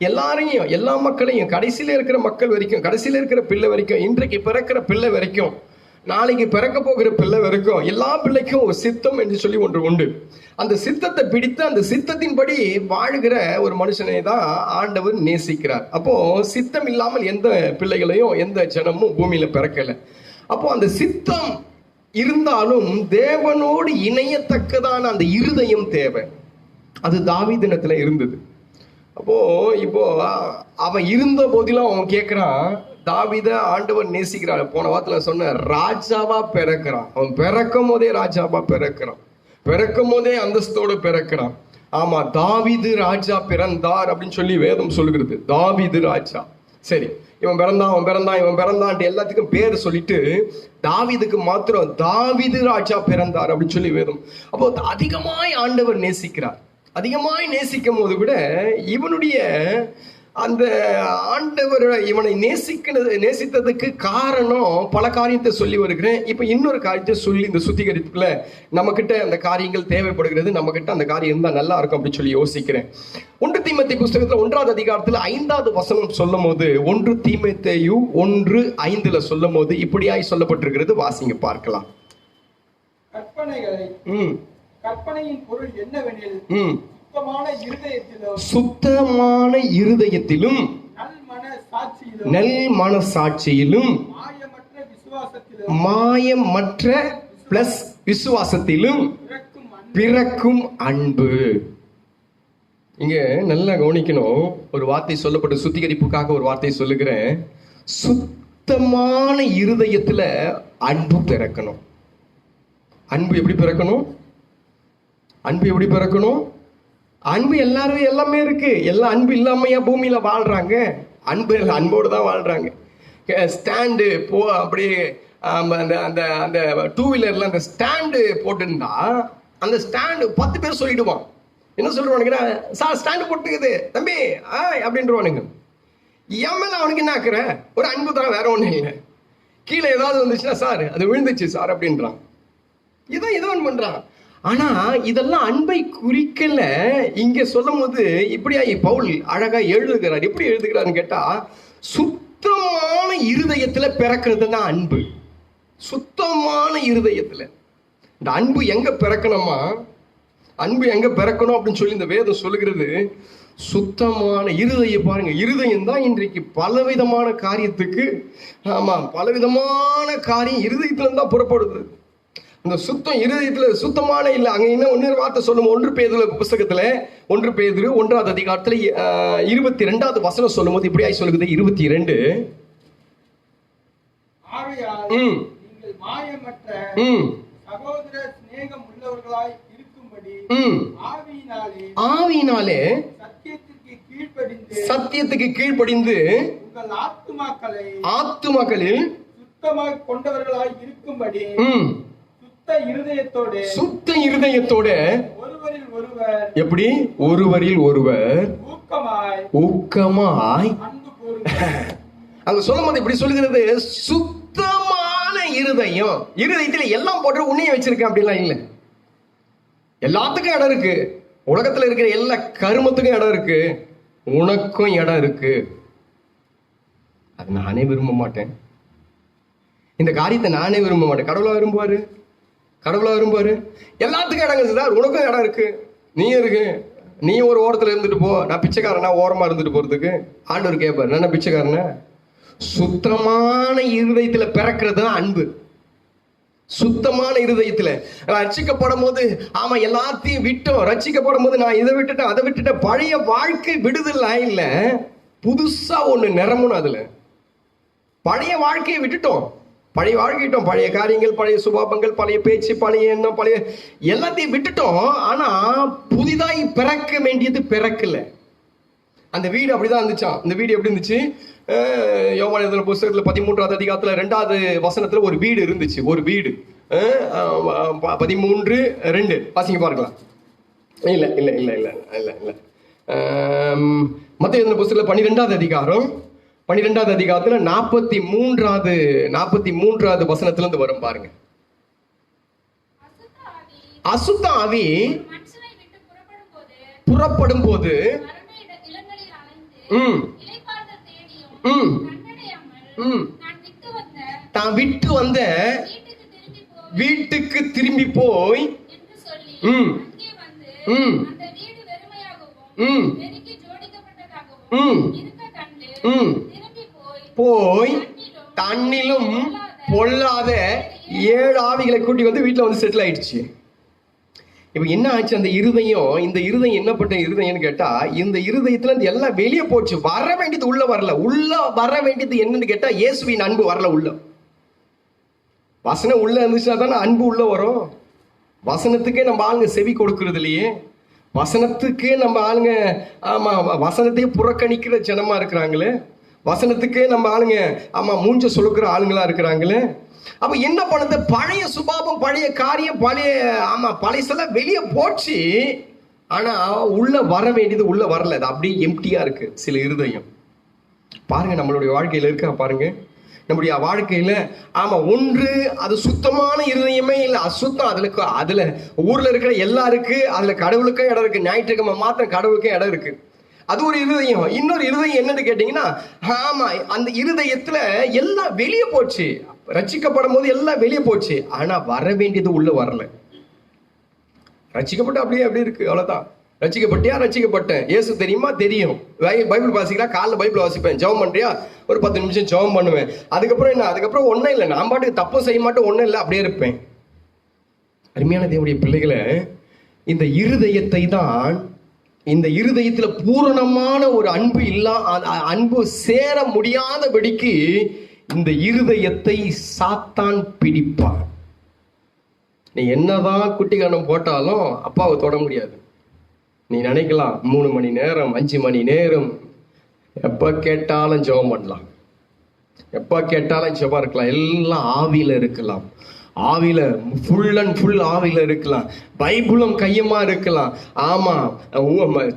எல்லாரையும், எல்லா மக்களையும், கடைசியில இருக்கிற மக்கள் வரைக்கும், கடைசியில இருக்கிற பிள்ளை வரைக்கும், இன்றைக்கு பிறக்கிற பிள்ளை வரைக்கும், நாளைக்கு பிறக்க போகிற பிள்ளை வரைக்கும், எல்லா பிள்ளைக்கும் ஒரு சித்தம் என்று சொல்லி ஒன்று உண்டு. அந்த சித்தத்தை பிடித்து அந்த சித்தத்தின்படி வாழ்கிற ஒரு மனுஷனை தான் ஆண்டவர் நேசிக்கிறார். அப்போ சித்தம் இல்லாமல் எந்த பிள்ளைகளையும் எந்த ஜனமும் பூமியில பிறக்கல. அப்போ அந்த சித்தம் இருந்தாலும் தேவனோடு இணையத்தக்கதான அந்த இருதயம் தேவை. அது தாவீதிடத்துல இருந்தது. அப்போ இப்போ அவன் இருந்த போதிலும் அவன் கேட்கிறான், தாவீதை ஆண்டவர் நேசிக்கிறார். போன வாரத்துல சொன்ன ராஜாவா பிறக்கிறான். அவன் பிறக்கும் போதே ராஜாவா பிறக்கிறான், பிறக்கும் போதே அந்தஸ்தோடு பிறக்கிறான். ஆமா, தாவீது ராஜா பிறந்தார் அப்படின்னு சொல்லி வேதம் சொல்லுகிறது. தாவீது ராஜா. சரி, இவன் பிறந்தான் எல்லாத்துக்கும் பேர் சொல்லிட்டு தாவீதுக்கு மாத்திரம் தாவீது ராஜா பிறந்தார் அப்படின்னு சொல்லி வேதம். அப்போ அதிகமாய் ஆண்டவர் நேசிக்கிறார். அதிகமாய் நேசிக்கும் போது கூட இவனுடைய அந்த ஆண்டவர் இவனை நேசித்ததுக்கு காரணம் பல காரியத்தை சொல்லி வருகிறேன். இப்ப இன்னொரு காரியத்தை சொல்லி இந்த சுத்திகரிப்புல நம்ம கிட்ட அந்த காரியங்கள் தேவைப்படுகிறது, நம்ம கிட்ட அந்த காரியம் இருந்தா நல்லா இருக்கும் அப்படின்னு சொல்லி யோசிக்கிறேன். 1 தீமோத்தேயு புஸ்தகத்துல 1வது அதிகாரத்துல 5வது வசனம் சொல்லும் போது, 1 தீமோத்தேயு 1:5 சொல்லும் போது இப்படியாய் சொல்லப்பட்டிருக்கிறது. வாசிங்க பார்க்கலாம். கற்பனையின் பொருள் என்னவெனில், சுத்தமான இருதயத்திலும் நல் மனசாட்சியிலும் மாயமற்ற பிளஸ் விசுவாசத்திலும் பிறக்கும் அன்பு. இங்க நல்லா கவனிக்கணும். ஒரு வார்த்தை சொல்லப்பட்ட சுத்திகரிப்புக்காக ஒரு வார்த்தை சொல்லுகிறேன். சுத்தமான இருதயத்துல அன்பு பிறக்கணும். அன்பு எப்படி பிறக்கணும்? அன்பு எல்லாமே இருக்கு. எல்லாம் அன்பு இல்லாமையா பூமியில வாழ்றாங்க? அன்போடு தான் வாழ்றாங்க. ஸ்டாண்டு அப்படியே அந்த அந்த 2 வீலர்ல அந்த ஸ்டாண்டு போட்டுருந்தா அந்த ஸ்டாண்டு 10 பேர் சொல்லிடுவான். என்ன சொல்லுவானுங்க, சார் ஸ்டாண்டு போட்டுக்குது தம்பி அப்படின்றவானுங்க. என் மேல அவனுக்கு என்ன ஆக்குற? ஒரு அன்பு தான், வேற ஒண்ணு இல்லை. கீழே ஏதாவது வந்துச்சுன்னா, சார் அது விழுந்துச்சு சார் அப்படின்றான். இதான் பண்றான். ஆனா இதெல்லாம் அன்பை குறிக்கல. இங்க சொல்லும் போது இப்படியா பவுல் அழகா எழுதுகிறார். எப்படி எழுதுகிறான்னு கேட்டா, சுத்தமான இருதயத்துல பிறக்கிறது தான் அன்பு. சுத்தமான இருதயத்துல. இந்த அன்பு எங்க பிறக்கணுமா? அன்பு எங்க பிறக்கணும் அப்படின்னு சொல்லி இந்த வேதம் சொல்லுகிறது. சுத்தமான இருதயம். பாருங்க, இருதயம் தான் இன்றைக்கு பலவிதமான காரியத்துக்கு, பலவிதமான காரியம் இருதயத்துல தான் புறப்படுது. இந்த சுத்தம் இருதயத்துல சுத்தமான இல்லை. அங்க இன்னும் இன்னொரு வார்த்தை சொல்லும். 1 பேதுரு புஸ்தகத்துல 1 பேதுரு 1வது அதிகாரத்துல 22வது வசனம் சொல்லும் போது இப்படியா சொல்லுது. 22 நீங்கள் மாயமற்ற சகோதர சிநேகம் உள்ளவர்களாய் இருக்கும்படி ஆவியினாலே சத்தியத்துக்கு கீழ்ப்படிந்து உங்கள் ஆத்துமாக்களில் சுத்தமாக கொண்டவர்களாய் இருக்கும்படி சுத்த இருதயத்தோட ஒருவரில் ஒருவர் எப்படி ஒருவரில் ஒருவர் ஊக்கமாய் அன்பு கூறுங்கள். அங்க சொல்லும் போது இப்படி சொல்லுகிறது. சுத்தமான இருதயம். இருதயத்துல எல்லாம் போட்டு உன்னைய வச்சிருக்கேன் அப்படிலாம் இல்லை. எல்லாத்துக்கும் இடம் இருக்கு. உலகத்துல இருக்கிற எல்லா கருமத்துக்கும் இடம் இருக்கு. உனக்கும் இடம் இருக்கு. அது நானே விரும்ப மாட்டேன். இந்த காரியத்தை நானே விரும்ப மாட்டேன். கடவுளா விரும்புவாரு. எல்லாத்துக்கும் இடங்க சார். உனக்கும் இடம் இருக்கு. நீ இருக்கு. நீ ஒரு ஓரத்துல இருந்துட்டு போ. நான் பிச்சைக்காரனா ஓரமா இருந்துட்டு போறதுக்கு? ஆண்டவர் கேட்பாரு, நான் பிச்சைக்காரனா? சுத்தமான இருதயத்துல பிறக்கிறது தான் அன்பு. சுத்தமான இருதயத்துல ரட்சிக்கப்படும் போது எல்லாத்தையும் விட்டோம். ரட்சிக்கப்படும் போது நான் இதை விட்டுட்டேன் அதை விட்டுட்டேன். பழைய வாழ்க்கை விடுதலை இல்ல, புதுசா ஒண்ணு நிரம்பணும். அதுல பழைய வாழ்க்கையை விட்டுட்டோம். பழைய காரியங்கள், பழைய சுபாபங்கள், பழைய பேச்சு, பழைய எண்ணம், பழைய எல்லாத்தையும் விட்டுட்டோம். ஆனா புதிதாய் பிறக்க வேண்டியது பிறக்கல. அந்த வீடு அப்படிதான் இருந்துச்சான். இந்த வீடு எப்படி இருந்துச்சு? யோவான் எழுதின புஸ்தகத்துல 13வது அதிகாரத்துல 2வது வசனத்துல ஒரு வீடு இருந்துச்சு. ஒரு வீடு 13:2 வாசிங்க பார்க்கலாம். இல்ல இல்ல இல்ல இல்ல இல்ல இல்ல மத்தேயு எழுதின புஸ்தகத்துல 12வது அதிகாரம் 12வது அதிகாரத்துல 43வது வசனத்துல இருந்து வரும் பாருங்க. அசுத்த ஆவி புறப்படும் போது தான் விட்டு வந்த வீட்டுக்கு திரும்பி போய் போய் தண்ணிலும் பொல்லாத 7 ஆவிகளை கூட்டி வந்து வீட்டுல வந்து செட்டில் ஆயிடுச்சு. இப்ப என்ன ஆச்சு? அந்த இருதயம், இந்த இருதயம் என்னப்பட்ட இருதயம்னு கேட்டா, இந்த இருதயத்துல இருந்து எல்லாம் வெளியே போச்சு. வர வேண்டியது உள்ள வரல. உள்ள வர வேண்டியது என்னன்னு கேட்டா, இயேசுவின் அன்பு வரல உள்ள. வசனம் உள்ள இருந்துச்சுன்னா தானே அன்பு உள்ள வரும். வசனத்துக்கே நம்ம ஆளுங்க செவி கொடுக்கறது இல்லையே. வசனத்துக்கே நம்ம ஆளுங்க வசனத்தையே புறக்கணிக்கிற ஜனமா இருக்கிறாங்களே. வசனத்துக்கே நம்ம ஆளுங்க மூஞ்ச சொலுக்கிற ஆளுங்களா இருக்கிறாங்களே. அப்ப என்ன பண்ணுது? பழைய சுபாவம், பழைய காரியம், பழையசெல்லாம் வெளியே போச்சு. ஆனா உள்ள வர வேண்டியது உள்ள வரல. அது அப்படியே எம்டியா இருக்கு சில இருதயம். பாருங்க, நம்மளுடைய வாழ்க்கையில இருக்கா பாருங்க. நம்முடைய வாழ்க்கையில ஒன்று அது சுத்தமான இருதயமே இல்லை, அசுத்தம். அதுல ஊர்ல இருக்கிற எல்லாம் இருக்கு. அதுல கடவுளுக்கும் இடம் இருக்கு. ஞாயிற்றுக்கிழமை மாத்திரம் கடவுளுக்கும் இடம் இருக்கு. அது ஒரு இருதயம். இன்னொரு இருதயம் என்னன்னு கேட்டீங்கன்னா, அந்த இருதயத்துல எல்லாம் வெளியே போச்சு. ரட்சிக்கப்படும் போது எல்லாம் வெளியே போச்சு. ஆனா வர வேண்டியது உள்ள வரல. ரட்சிக்கப்பட்டு அப்படியே இருக்கு, அவ்வளவுதான். ரட்சிக்கப்பட்டியா? ரட்சிக்கப்பட்டேன். இயேசு தெரியுமா? தெரியும். பைபிள் வாசிக்கலாம். காலைல பைபிள் வாசிப்பேன். ஜெபம் பண்றியா? ஒரு 10 நிமிஷம் ஜெபம் பண்ணுவேன். அதுக்கப்புறம் என்ன? அதுக்கப்புறம் ஒன்றும் இல்லை. நான் பாட்டுக்கு தப்பும் செய்ய மாட்டேன், ஒன்றும் இல்லை, அப்படியே இருப்பேன். அருமையான தேவனுடைய பிள்ளைகளை, இந்த இருதயத்தை தான், இந்த இருதயத்துல பூரணமான ஒரு அன்பு அன்பு சேர முடியாதபடிக்கு இந்த இருதயத்தை சாத்தான் பிடிப்பான். நீ என்னதான் குட்டிக்கானம் போட்டாலும் அப்பாவை தொட முடியாது. நீ நினைக்கலாம் 3 மணி நேரம் 5 மணி நேரம் எப்ப கேட்டாலும் ஜெபம் பண்ணலாம், எப்ப கேட்டாலும் ஜெபம் இருக்கலாம், எல்லாம் ஆவியில இருக்கலாம். ஆவில ஃபுல் அண்ட் ஃபுல் ஆவில இருக்கலாம். பைபிளும் கையமா இருக்கலாம். ஆமா,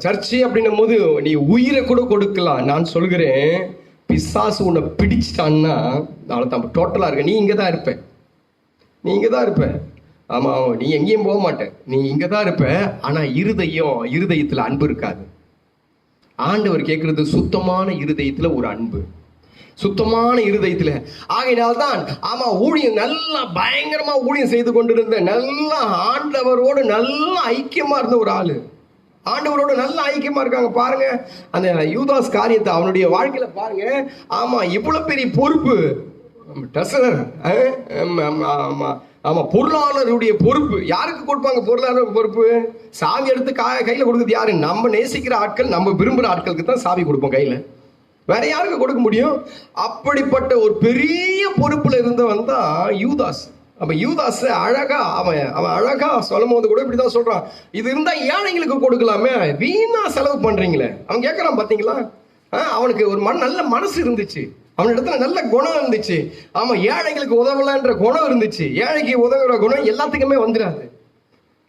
சர்ச்சை அப்படின்னும் போது நீ உயிரை கூட கொடுக்கலாம். நான் சொல்கிறேன், பிசாசு உன்னை பிடிச்சிட்டான்னா தான் டோட்டலா இருக்க. நீ இங்கதான் இருப்ப, நீ இங்கதான் இருப்ப. ஆமா, நீ எங்கேயும் போக மாட்டேன், நீ இங்கதான் இருப்ப. ஆனா இருதயத்துல அன்பு இருக்காது. ஆண்டவர் கேட்கறது சுத்தமான இருதயத்துல ஒரு அன்பு. சுத்தமான இருதயத்துல. ஆகையினால்தான் ஆமா ஊழியம் நல்லா பயங்கரமா ஊழியம் செய்து கொண்டிருந்த, நல்லா ஆண்டவரோடு நல்லா ஐக்கியமா இருந்த ஒரு ஆளு, ஆண்டவரோட நல்ல ஐக்கியமா இருக்காங்க. பாருங்க அந்த யூதாஸ் காரியத்தை அவனுடைய வாழ்க்கையில பாருங்க. ஆமா இவ்வளவு பெரிய பொறுப்பு, ஆமா பொருளாளருடைய பொறுப்பு. யாருக்கு கொடுப்பாங்க பொருளாளர் பொறுப்பு? சாவி எடுத்து கையில கொடுக்குறது யாரு? நம்ம நேசிக்கிற ஆட்கள், நம்ம விரும்புற ஆட்களுக்கு தான் சாவி கொடுப்போம் கையில, வேற யாருக்கு கொடுக்க முடியும்? அப்படிப்பட்ட ஒரு பெரிய பொறுப்புல இருந்தவன் தான் யூதாஸ். அப்ப யூதாஸ் அழகா அவன் அழகா சொல்லும் போது கூட இப்படிதான் சொல்றான், இது இருந்தா ஏழைங்களுக்கு கொடுக்கலாமே, வீணா செலவு பண்றீங்களே. அவன் கேட்கறான் பாத்தீங்களா, அவனுக்கு ஒரு நல்ல மனசு இருந்துச்சு, அவனிடத்துல நல்ல குணம் இருந்துச்சு. ஆமா ஏழைங்களுக்கு உதவலன்ற குணம் இருந்துச்சு. ஏழைக்கு உதவுற குணம் எல்லாத்துக்குமே வந்துடாது.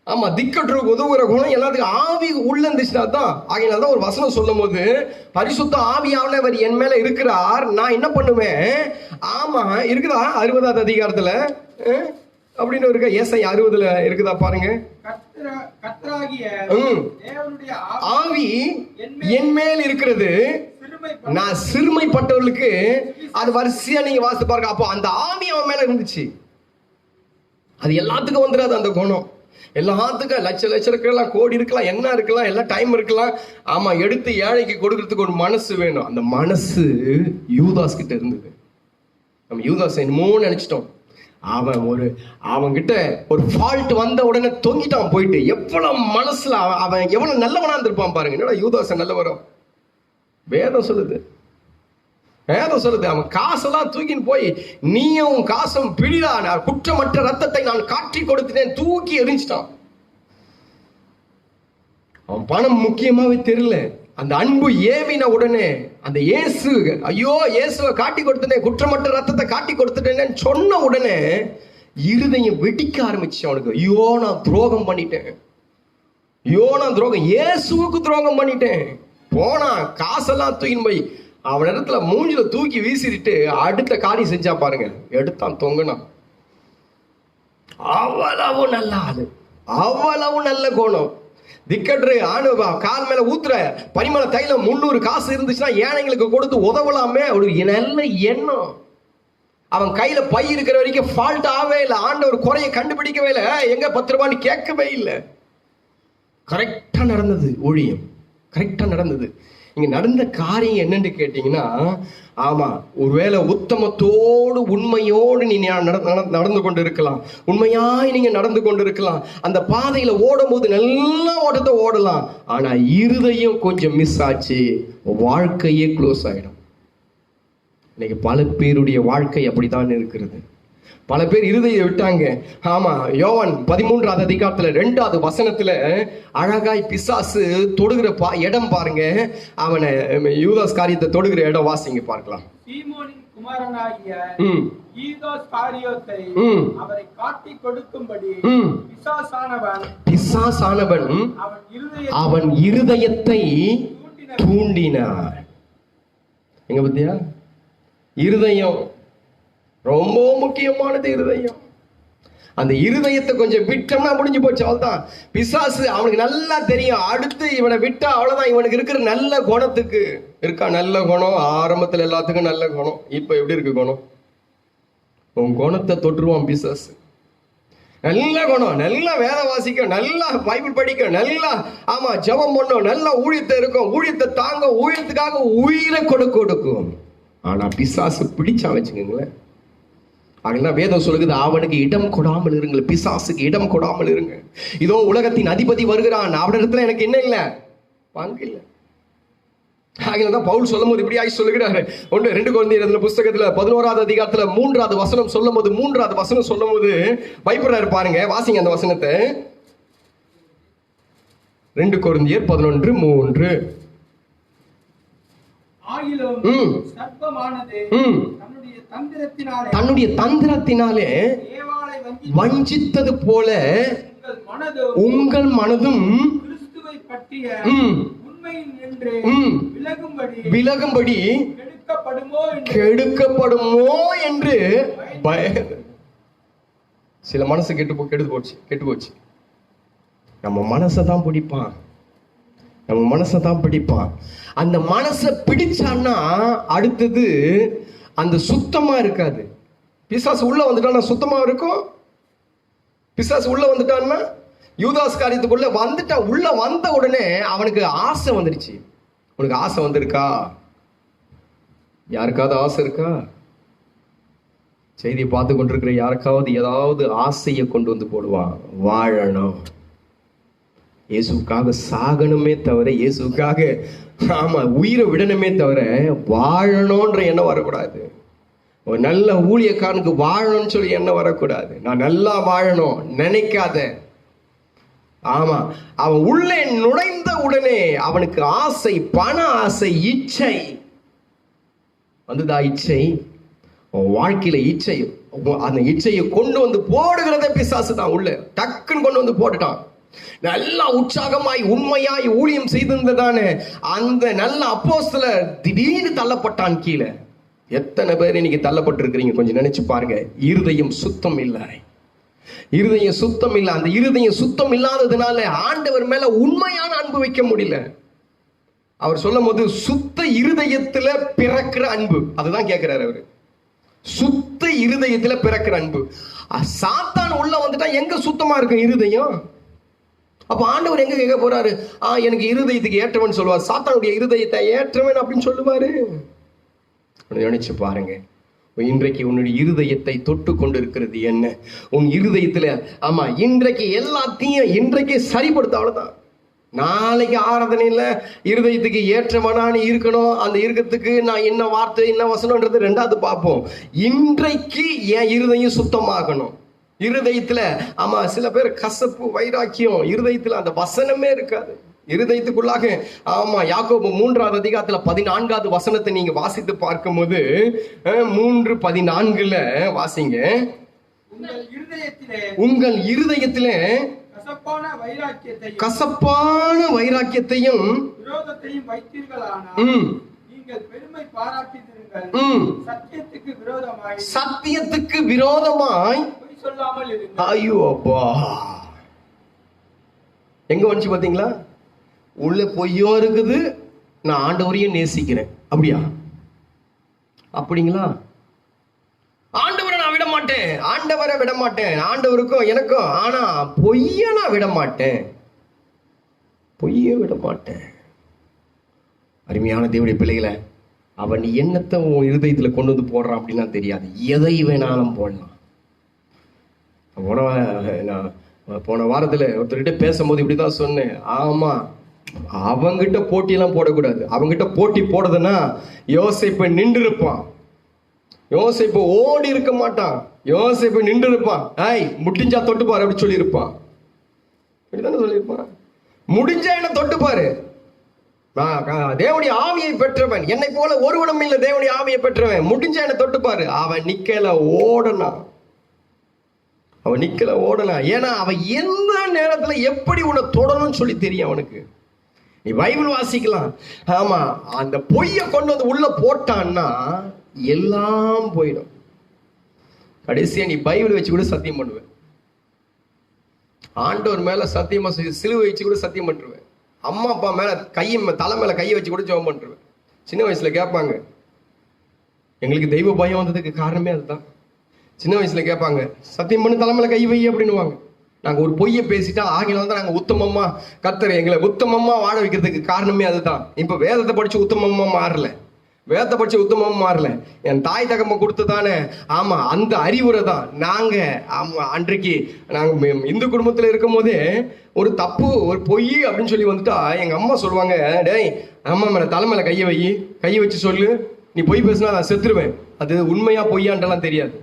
ஆமா திக்கற்றுக்கு உதவுற குணம் எல்லாத்துக்கும் ஆவி உள்ள இருந்துச்சுன்னா தான். ஆகையினால்தான் ஒரு வசனம் சொல்லும் போது, பரிசுத்த ஆவியானவர் என் மேல இருக்கிறார், நான் என்ன பண்ணுவேன். ஆமா இருக்குதா 60வது அதிகாரத்துல அப்படின்னு இருக்க, ஏசாயா 60 இருக்குதா பாருங்க. ஆவி என் மேல் இருக்கிறது, நான் சிறுமைப்பட்டவர்களுக்கு, அது வரிசையா நீங்க வாசித்து பாருங்க. அப்போ அந்த ஆவி அவன் மேல இருந்துச்சு. அது எல்லாத்துக்கும் வந்துடாது அந்த குணம். எல்லாத்துக்கும் லட்சம் இருக்கலாம், கோடி இருக்கலாம், என்ன இருக்கலாம், எல்லாம் டைம் இருக்கலாம். ஆமா எடுத்து ஏழைக்கு கொடுக்கறதுக்கு ஒரு மனசு வேணும். அந்த மனசு யூதாஸ் கிட்ட இருந்தது. நம்ம யூதாஸ் என்னமோ நினைச்சிட்டோம். அவன் கிட்ட ஒரு ஃபால்ட் வந்த உடனே தொங்கிட்டான் போயிட்டு. எவ்வளவு மனசுல அவன் எவ்வளவு நல்லவனா இருந்திருப்பான் பாருங்க. என்னடா யூதாஸ் நல்லவரும்? வேதம் சொல்லுது, அவன் காசெல்லாம் தூக்கின்னு போய், நீயும் காசும் பிடிடா, குற்றமற்ற ரத்தத்தை நான் காட்டி கொடுத்துட்டேன், தூக்கி எரிஞ்சிட்டான். அவன் பணம் முக்கியமாவே தெரியல. அந்த அன்பு ஏவின உடனே அந்த இயேசு, ஐயோ இயேசுவை காட்டி கொடுத்துட்டேன், குற்றமற்ற ரத்தத்தை காட்டி கொடுத்துட்டேன்னு சொன்ன உடனே இருதயம் வெடிக்க ஆரம்பிச்சு அவனுக்கு. ஐயோ நான் துரோகம் பண்ணிட்டேன், இயேசுவுக்கு துரோகம் பண்ணிட்டேன். போனா காசெல்லாம் தூக்கின்னு போய் அவன் இடத்துல மூஞ்சில தூக்கி வீசிட்டு அடுத்த காரியம் செஞ்சா பாருங்க, எடுத்தான் தொங்குனான். அவ்வளவு நல்ல ஆளு, அவ்வளவு நல்ல கோணம். திக்கற்று ஆணுவா கால் மேல ஊத்துற பரிமள தைலம் 300 காசு இருந்துச்சுன்னா ஏழைங்களுக்கு கொடுத்து உதவலாமே, ஒரு நல்ல எண்ணம். அவன் கையில பை இருக்கிற வரைக்கும் ஃபால்ட் ஆகவே இல்லை, ஆண்டவர் குறைய கண்டுபிடிக்கவே இல்லை, எங்க 10 ரூபான்னு கேட்கவே இல்லை. கரெக்டா நடந்தது ஊழியம், கரெக்டா நடந்தது. இங்க நடந்த காரியம் என்னன்னு கேட்டீங்கன்னா, ஆமா ஒருவேளை உத்தமத்தோடு உண்மையோடு நீ நடந்து கொண்டு இருக்கலாம், உண்மையாய் நீங்க நடந்து கொண்டு இருக்கலாம், அந்த பாதையில ஓடும் போது நல்ல ஓட்டத்தை ஓடலாம். ஆனா இருதயம் கொஞ்சம் மிஸ் ஆச்சு, வாழ்க்கையே க்ளோஸ் ஆயிடும். இன்னைக்கு பல பேருடைய வாழ்க்கை அப்படித்தான் இருக்கிறது. பல பேர் இருதயம் விட்டாங்க. ஆமா யோவான் 13வது அதிகாரத்துல 2வது வசனத்துல அழகாய் பிசாசு தொடுகிற இடம் பாருங்க. அவனை யூதாஸ் காரியத்தை தொடுகிற இடம் வாசிங்க பார்க்கலாம். சீமோனின் குமாரனாகிய யூதாஸ் காரியோத்தை அவரை காட்டி கொடுக்கும்படி பிசாசானவன் அவன் இருதயத்தை தூண்டினார். எங்க பத்தியா இருதயம் ரொம்ப முக்கியமானது. இருதயம், அந்த இருதயத்தை கொஞ்சம் விட்டோம்னா முடிஞ்சு போச்சு, அவ்வளவுதான். பிசாசு அவனுக்கு நல்லா தெரியும், அடுத்து இவனை விட்டா அவ்வளவுதான். இவனுக்கு இருக்கிற நல்ல குணத்துக்கு இருக்கா நல்ல குணம், ஆரம்பத்துல எல்லாத்துக்கும் நல்ல குணம். இப்ப எப்படி இருக்கு குணம்? உன் குணத்தை தொற்றுவான் பிசாசு. நல்ல குணம், நல்லா வேத வாசிக்கும், நல்லா பைபிள் படிக்கும், நல்லா ஆமா ஜெபம் பண்ணும், நல்லா ஊழியத்தை இருக்கும், ஊழியத்தை தாங்க, ஊழியத்துக்காக உயிரை கொடுக்கும். ஆனா பிசாசு பிடிச்சா வச்சுக்கோங்களேன். அதெல்லாம் வேதம் சொல்லுகிறது, அவனுக்கு இடம் கொடாமல் இருங்கள், பிசாசுக்கு இடம் கொடாமல் இருங்க. இதோ உலகத்தின் அதிபதி வருகிறான், அவனிடத்துல எனக்கு என்ன இல்லை, பங்கு இல்லை. ஆகியதான் பவுல் சொல்லும் போது இப்படி ஆகி சொல்லுகிறாரு. 2 கொரிந்தியர் புஸ்தகத்துல 11வது அதிகாரத்துல 3வது வசனம் சொல்லும் போது, 3வது வசனம் சொல்லும் போது பயப்படுறாரு பாருங்க. வாசிங்க அந்த வசனத்தை. 2 கொரிந்தியர் 11:3. தன்னுடைய தந்திரத்தினாலே வஞ்சித்தது போல உங்கள் மனதும் விலகும்படி கெடுக்கப்படுமோ என்று சில மனசு கெட்டு போச்சு. நம்ம மனசை தான் பிடிப்பான். நம்ம மனசை தான் பிடிப்பான். அந்த மனசை பிடிச்சான்னா அடுத்தது அந்த சுத்தமா இருக்காது. பிசாசு உள்ள வந்துட்டான்னா சுத்தமா இருக்கும். பிசாசு உள்ள வந்துட்டான்னா, யூதாஸ் காரியத்துக்குள்ள வந்துட்டா, உள்ள வந்த உடனே அவனுக்கு ஆசை வந்துருச்சு. உனக்கு ஆசை வந்திருக்கா? யாருக்காவது ஆசை இருக்கா? செய்தியை பார்த்து கொண்டிருக்கிற யாருக்காவது ஏதாவது ஆசையை கொண்டு வந்து போடுவான். வாழணும், இயேசுக்காக சாகணுமே தவிர, இயேசுக்காக உயிரை விடணுமே தவிர வாழணும்ன்ற எண்ணம் வரக்கூடாது. ஒரு நல்ல ஊழியக்காரனுக்கு வாழணும்னு சொல்லி எண்ணம் வரக்கூடாது. நான் நல்லா வாழணும் நினைக்காத. அவன் உள்ளே நுழைந்த உடனே அவனுக்கு ஆசை, பண ஆசை, இச்சை வந்துதா? இச்சை வாழ்க்கையில இச்சை, அந்த இச்சையை கொண்டு வந்து போடுகிறதே பிசாசு தான். உள்ள டக்குன்னு கொண்டு வந்து போட்டுட்டான். நல்லா உற்சாகமாய் உண்மையாய் ஊழியம் செய்திருந்ததானே அந்த நல்ல அப்போஸ்தலர் திடீர்னு தள்ளப்பட்டான் கீழே. எத்தனை பேர் இன்னைக்கு தள்ளப்பட்டிருக்கிறீங்க கொஞ்சம் நினைச்சு பாருங்க. இருதயம் சுத்தம் இல்லை, இருதயம் சுத்தம் இல்லை. அந்த இருதயம் சுத்தம் இல்லாததுனால ஆண்டவர் மேல உண்மையான அன்பு வைக்க முடியல. அவர் சொல்லும் போது சுத்த இருதயத்துல பிறக்கிற அன்பு, அதுதான் கேட்கிறாரு அவரு. சுத்த இருதயத்துல பிறக்கிற அன்பு. சாத்தான் உள்ள வந்துட்டா எங்க சுத்தமா இருக்கும் இருதயம்? அப்ப ஆண்டவர் எங்க கேட்க போறாரு? எனக்கு இருதயத்துக்கு ஏற்றவன் சொல்லுவார். சாத்தானுடைய இருதயத்தை ஏற்றவன் அப்படின்னு சொல்லுவாரு. நினைச்சு பாருங்க, இன்றைக்கு உன்னுடைய இருதயத்தை தொட்டு கொண்டு இருக்கிறது என்ன? உன் இருதயத்துல இன்றைக்கு எல்லாத்தையும் இன்றைக்கு சரிப்படுத்த, அவ்வளவுதான். நாளைக்கு ஆராதனையில இருதயத்துக்கு ஏற்றவனா நீ இருக்கணும். அந்த இருக்கிறதுக்கு நான் என்ன வார்த்தை என்ன வசனம்ன்றது ரெண்டாவது பார்ப்போம். இன்றைக்கு என் இருதயம் சுத்தமாகணும். இருதயத்துல சில பேர் கசப்பு, வைராக்கியம், இருதயத்துல அந்த வசனமே இருக்காது. இருதயத்துக்குள்ளாக யாக்கோபு 3வது அதிகாரத்துல 14வது வசனத்தை நீங்க வாசித்து பார்க்கும் போது 3:14 வாசிங்க. உங்கள் இருதயத்திலே கசப்பான வைராக்கியத்தையும் விரோதத்தையும் வைத்தீர்களானால் நீங்கள் பெருமை பாராட்டினீர்கள். சத்தியத்துக்கு விரோதமாய் பொய் சொல்லாமல் இருங்கள். ஐயோ அப்பா, எங்க வந்துச்சு பாத்தீங்களா? உள்ள பொய்யோ இருக்குது, நான் ஆண்டவரையும் நேசிக்கிறேன். அப்படியா? அப்படிங்களா? ஆண்டவரை நான் விட மாட்டேன், ஆண்டவரை விட மாட்டேன், ஆண்டவருக்கும் எனக்கும், ஆனா பொய்ய நான் விட மாட்டேன், பொய்ய விட மாட்டேன். அருமையான தேவனுடைய பிள்ளைகளை, அவன் எண்ணத்தை உன் இருதயத்துல கொண்டு வந்து போடுறான் அப்படின்னா தெரியாது. எதை வேணாலும் போடலாம். போன வாரத்துல ஒருத்தர்கிட்ட பேசும்போது இப்படிதான் சொன்னேன். அவங்கிட்ட போட்டியெல்லாம் போடக்கூடாது. அவங்கிட்ட போட்டி போடுறதுன்னா யோசேப்பு நின்று இருப்பான். யோசேப்பு ஓடி இருக்க மாட்டான். யோசேப்பு நின்று இருப்பான். முடிஞ்சா தொட்டுப்பாரு அப்படி சொல்லி இருப்பான். இப்படித்தானே சொல்லியிருப்பான். முடிஞ்சா என்ன தொட்டுப்பாரு. தேவனுடைய ஆவியை பெற்றவன், என்னை போல ஒருவனும் இல்லை தேவனுடைய ஆவியை பெற்றவன். முடிஞ்சா என்ன தொட்டுப்பாரு. அவன் நிக்கல, ஓடனான். அவன் நிக்கல, ஓடலாம். ஏன்னா அவன் எந்த நேரத்துல எப்படி உன்னை தொடணும்னு சொல்லி தெரியும் அவனுக்கு. நீ பைபிள் வாசிக்கலாம். அந்த பொய்ய கொண்டு வந்து உள்ள போட்டான்னா எல்லாம் போயிடும். கடைசியா நீ பைபிள் வச்சு கூட சத்தியம் பண்ணுவேன். ஆண்டவர் மேல சத்தியமா சிலுவை வச்சு கூட சத்தியம் பண்ணுவேன். அம்மா அப்பா மேல தலை மேல கையை வச்சு கூட ஜெபம் பண்ணுவேன். சின்ன வயசுல கேட்பாங்க, எங்களுக்கு தெய்வ பயம் வந்ததுக்கு காரணமே அதுதான். சின்ன வயசுல கேட்பாங்க, சத்தியம் பண்ணி தலைமையில கை வை அப்படின்னுவாங்க. நாங்க ஒரு பொய்யை பேசிட்டா ஆகினால தான் நாங்க உத்தமமா, கர்த்தர் எங்களை உத்தமமா வாழ வைக்கிறதுக்கு காரணமே அதுதான். இப்ப வேதத்தை படிச்சு உத்தமமா மாறல, வேதத்தை படிச்சு உத்தமமா மாறல. என் தாய் தகப்ப கொடுத்ததானே அந்த அறிவுரை தான். நாங்க அன்றைக்கு நாங்க இந்து குடும்பத்துல இருக்கும் போதே ஒரு தப்பு, ஒரு பொய் அப்படின்னு சொல்லி வந்துட்டா எங்க அம்மா சொல்லுவாங்க, டேய் அம்மா மேல தலைமையில கையை வச்சு சொல்லு, நீ பொய் பேசினா நான் செத்துருவேன். அது உண்மையா பொய்யான்ட்டெல்லாம் தெரியாது.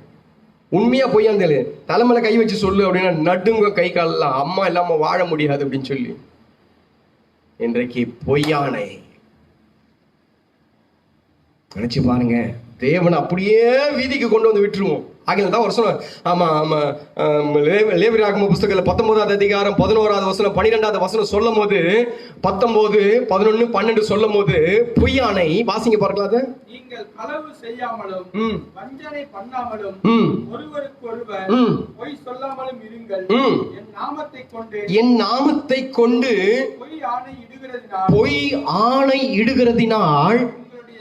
உண்மையா பொய்யான்னு தெரியல, தலைமையில கை வச்சு சொல்லு அப்படின்னா நடுங்க கை காலெல்லாம், அம்மா இல்லாம வாழ முடியாது அப்படின்னு சொல்லி. இன்றைக்கு பொய்யானை நினைச்சு பாருங்க, தேவனை அப்படியே வீதிக்கு கொண்டு வந்து விட்டுருவோம். ஆகினால தான் வருஷம் லேவியராகம புஸ்தகத்தில் 19வது அதிகாரம் 11வது வசனம் 12வது வசனம் சொல்லும் போது 19, 11, 12 சொல்லும் போது பொய்யானை வாசிங்க பார்க்கலாம். நீங்கள் களவு செய்யாமலும் வஞ்சனை பண்ணாமலும் ஒருவருக்கொருவர் பொய் சொல்லாமலும் இருங்கள். என் நாமத்தை கொண்டு பொய் ஆணை இடுகிறதினால் பொய் ஆணை இடுகிறதினால் உங்களுடைய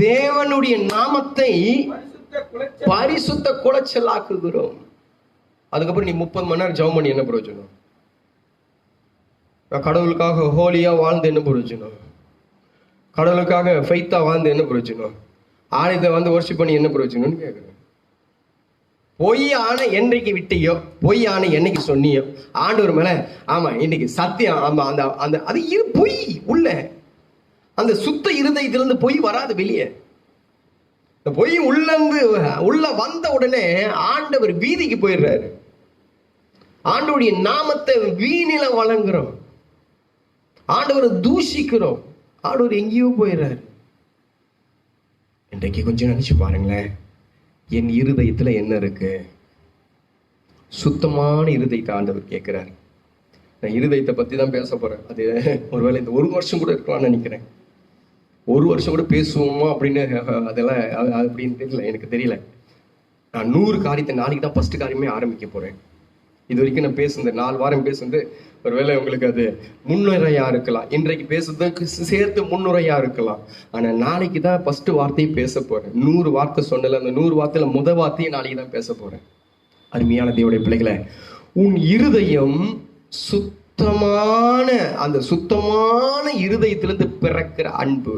தேவனுடைய நாமத்தை பரிசுத்த பரிசுத்த குலைச்சலாக்குகிறோம். அதுக்கப்புறம் நீ 30 மணி நேரம் ஜெபம் பண்ணி என்ன பிரயோஜனம்? நான் கடவுளுக்காக ஹோலியா வாழ்ந்து என்ன பிரயோஜனம்? கடவுளுக்காக ஃபெய்த்தா வாழ்ந்து என்ன பிரயோஜனம்? ஆலயத்தை வர்ஷிப் பண்ணி என்ன பிரயோஜனம்னு கேட்குறேன். பொய் ஆணை என்னைக்கு விட்டியோ, பொய் ஆணை என்னைக்கு சொன்னியோ ஆண்டவர் மேல, ஆமா இன்னைக்கு சத்தியம், ஆமா அந்த அந்த அது பொய் உள்ள அந்த சுத்த இருதயத்திலிருந்து பொய் வராது வெளியே. இந்த பொய் உள்ள வந்த உடனே ஆண்டவர் வீதிக்கு போயிடுறாரு. ஆண்டவருடைய நாமத்தை வீணில வழங்குறோம், ஆண்டவரை தூஷிக்கிறோம், ஆண்டவர் எங்கேயோ போயிடுறாரு. இன்றைக்கு கொஞ்சம் நினைச்சு பாருங்களேன், என் இருதயத்துல என்ன இருக்கு? சுத்தமான இருதயத்தை ஆண்டவர் கேட்கிறார். நான் இருதயத்தை பத்தி தான் பேச போறேன். அது ஒருவேளை இந்த 1 வருஷம் கூட இருக்கலாம்னு நினைக்கிறேன். 1 வருஷம் கூட பேசுவோமா அப்படின்னு அதெல்லாம் அப்படின்னு தெரியல, எனக்கு தெரியல. நான் 100 காரியத்தை நாளைக்கு தான் ஃபர்ஸ்ட் காரியமே ஆரம்பிக்க போறேன். இது வரைக்கும் நான் பேசுனது 4 வாரம் பேசுனது ஒருவேளை உங்களுக்கு அது முன்னுரையா இருக்கலாம், இன்றைக்கு பேசுறதுக்கு சேர்த்து முன்னுரையா இருக்கலாம். ஆனா நாளைக்கு தான் ஃபர்ஸ்ட் வார்த்தையை பேச போறேன். 100 வார்த்தை சொன்னல, அந்த 100 வார்த்தையில முத வார்த்தையை நாளைக்கு தான் பேச போறேன். அருமையான தேவனுடைய பிள்ளைகளை, உன் இருதயம் அந்த சுத்தமான இருதயத்திலிருந்து பிறக்கிற அன்பு,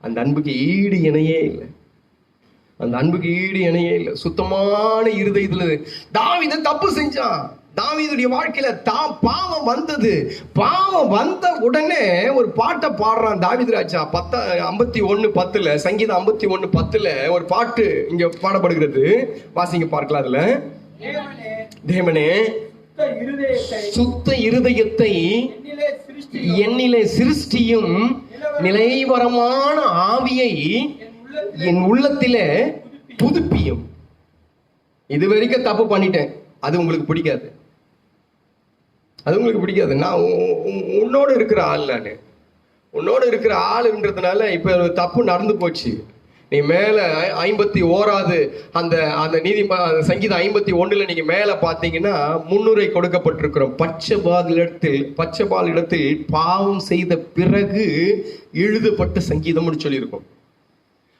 அந்த அன்புக்கு ஈடு இணையே இல்லை. அந்த அன்புக்கு ஈடு இணையே இல்லை. சுத்தமான இருதயத்துல தாவீது தப்பு செஞ்சான். தாவீதுடைய வாழ்க்கையில பாவம் வந்தது. பாவம் வந்த உடனே ஒரு பாட்டை பாடுறான் தாவீது ராஜா. 51:10 சங்கீதம் 51:10 ஒரு பாட்டு இங்க பாடப்படுகிறது. வாசிங்க பார்க்கலாம். அதுல தேவனே சுத்த இருதயத்தை என்னிலே சிருஷ்டியும், நிலைவரமான ஆவியை என் உள்ளத்திலே புதுப்பியும். இது வரைக்கும் தப்பு பண்ணிட்டேன், அது உங்களுக்கு பிடிக்காது, அது உங்களுக்கு பிடிக்காது. நான் உன்னோட இருக்கிற ஆள், நான் உன்னோட இருக்கிற ஆளுன்றதுனால இப்ப தப்பு நடந்து போச்சு. நீ மேல 51 அந்த அந்த சங்கீதம் 51 நீங்க மேல பாத்தீங்கன்னா முன்னுரை கொடுக்கப்பட்டிருக்கிறோம். பச்சைபால் இடத்தில் பாவம் செய்த பிறகு எழுதப்பட்ட சங்கீதம்னு சொல்லியிருக்கோம்.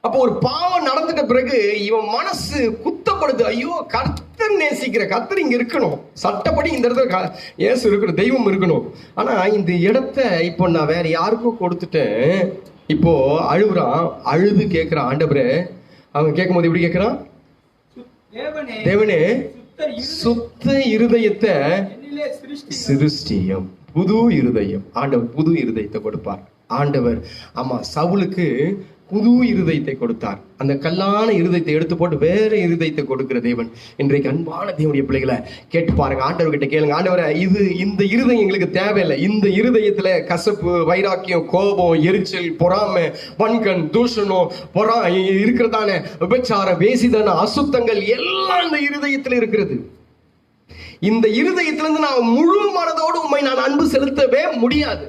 அப்போ ஒரு பாவம் நடந்துட்ட பிறகு இவன் மனசு குத்தப்படுது. ஐயோ, கர்த்தர் நேசிக்கிற கர்த்தர் இங்க இருக்கணும், சட்டப்படி இந்த இடத்துல இயேசு இருக்கணும், தெய்வம் இருக்கணும். ஆனா இந்த இடத்த இப்போ நான் வேற யாருக்கும் கொடுத்துட்டேன். இப்போ அழுகுறான், அழுது கேட்கிறான் ஆண்டவரே. அவன் கேட்கும் போது எப்படி கேட்கிறான்? தேவனே சுத்த இருதயத்தை சிருஷ்டியும், புது இருதயம். ஆண்டவர் புது இருதயத்தை கொடுப்பார். ஆண்டவர் ஆமா சவுலுக்கு புது இருதயத்தை கொடுத்தார். அந்த கல்லான இருதயத்தை எடுத்து போட்டு வேற இருதயத்தை கொடுக்கிற தேவன். இன்றைக்கு அன்பான தேவனுடைய பிள்ளைகளை கேட்டு பாருங்க, ஆண்டவர்கிட்ட கேளுங்க, ஆண்டவரை இந்த இருதயம் எங்களுக்கு தேவையில்லை. இந்த இருதயத்துல கசப்பு, வைராக்கியம், கோபம், எரிச்சல், பொறாமை, வன்கண், தூஷணம், இருக்கிறதான விபச்சாரம், வேசிதன, அசுத்தங்கள் எல்லாம் இந்த இருதயத்துல இருக்கிறது. இந்த இருதயத்திலிருந்து நான் முழு மனதோடு உண்மை நான் அன்பு செலுத்தவே முடியாது.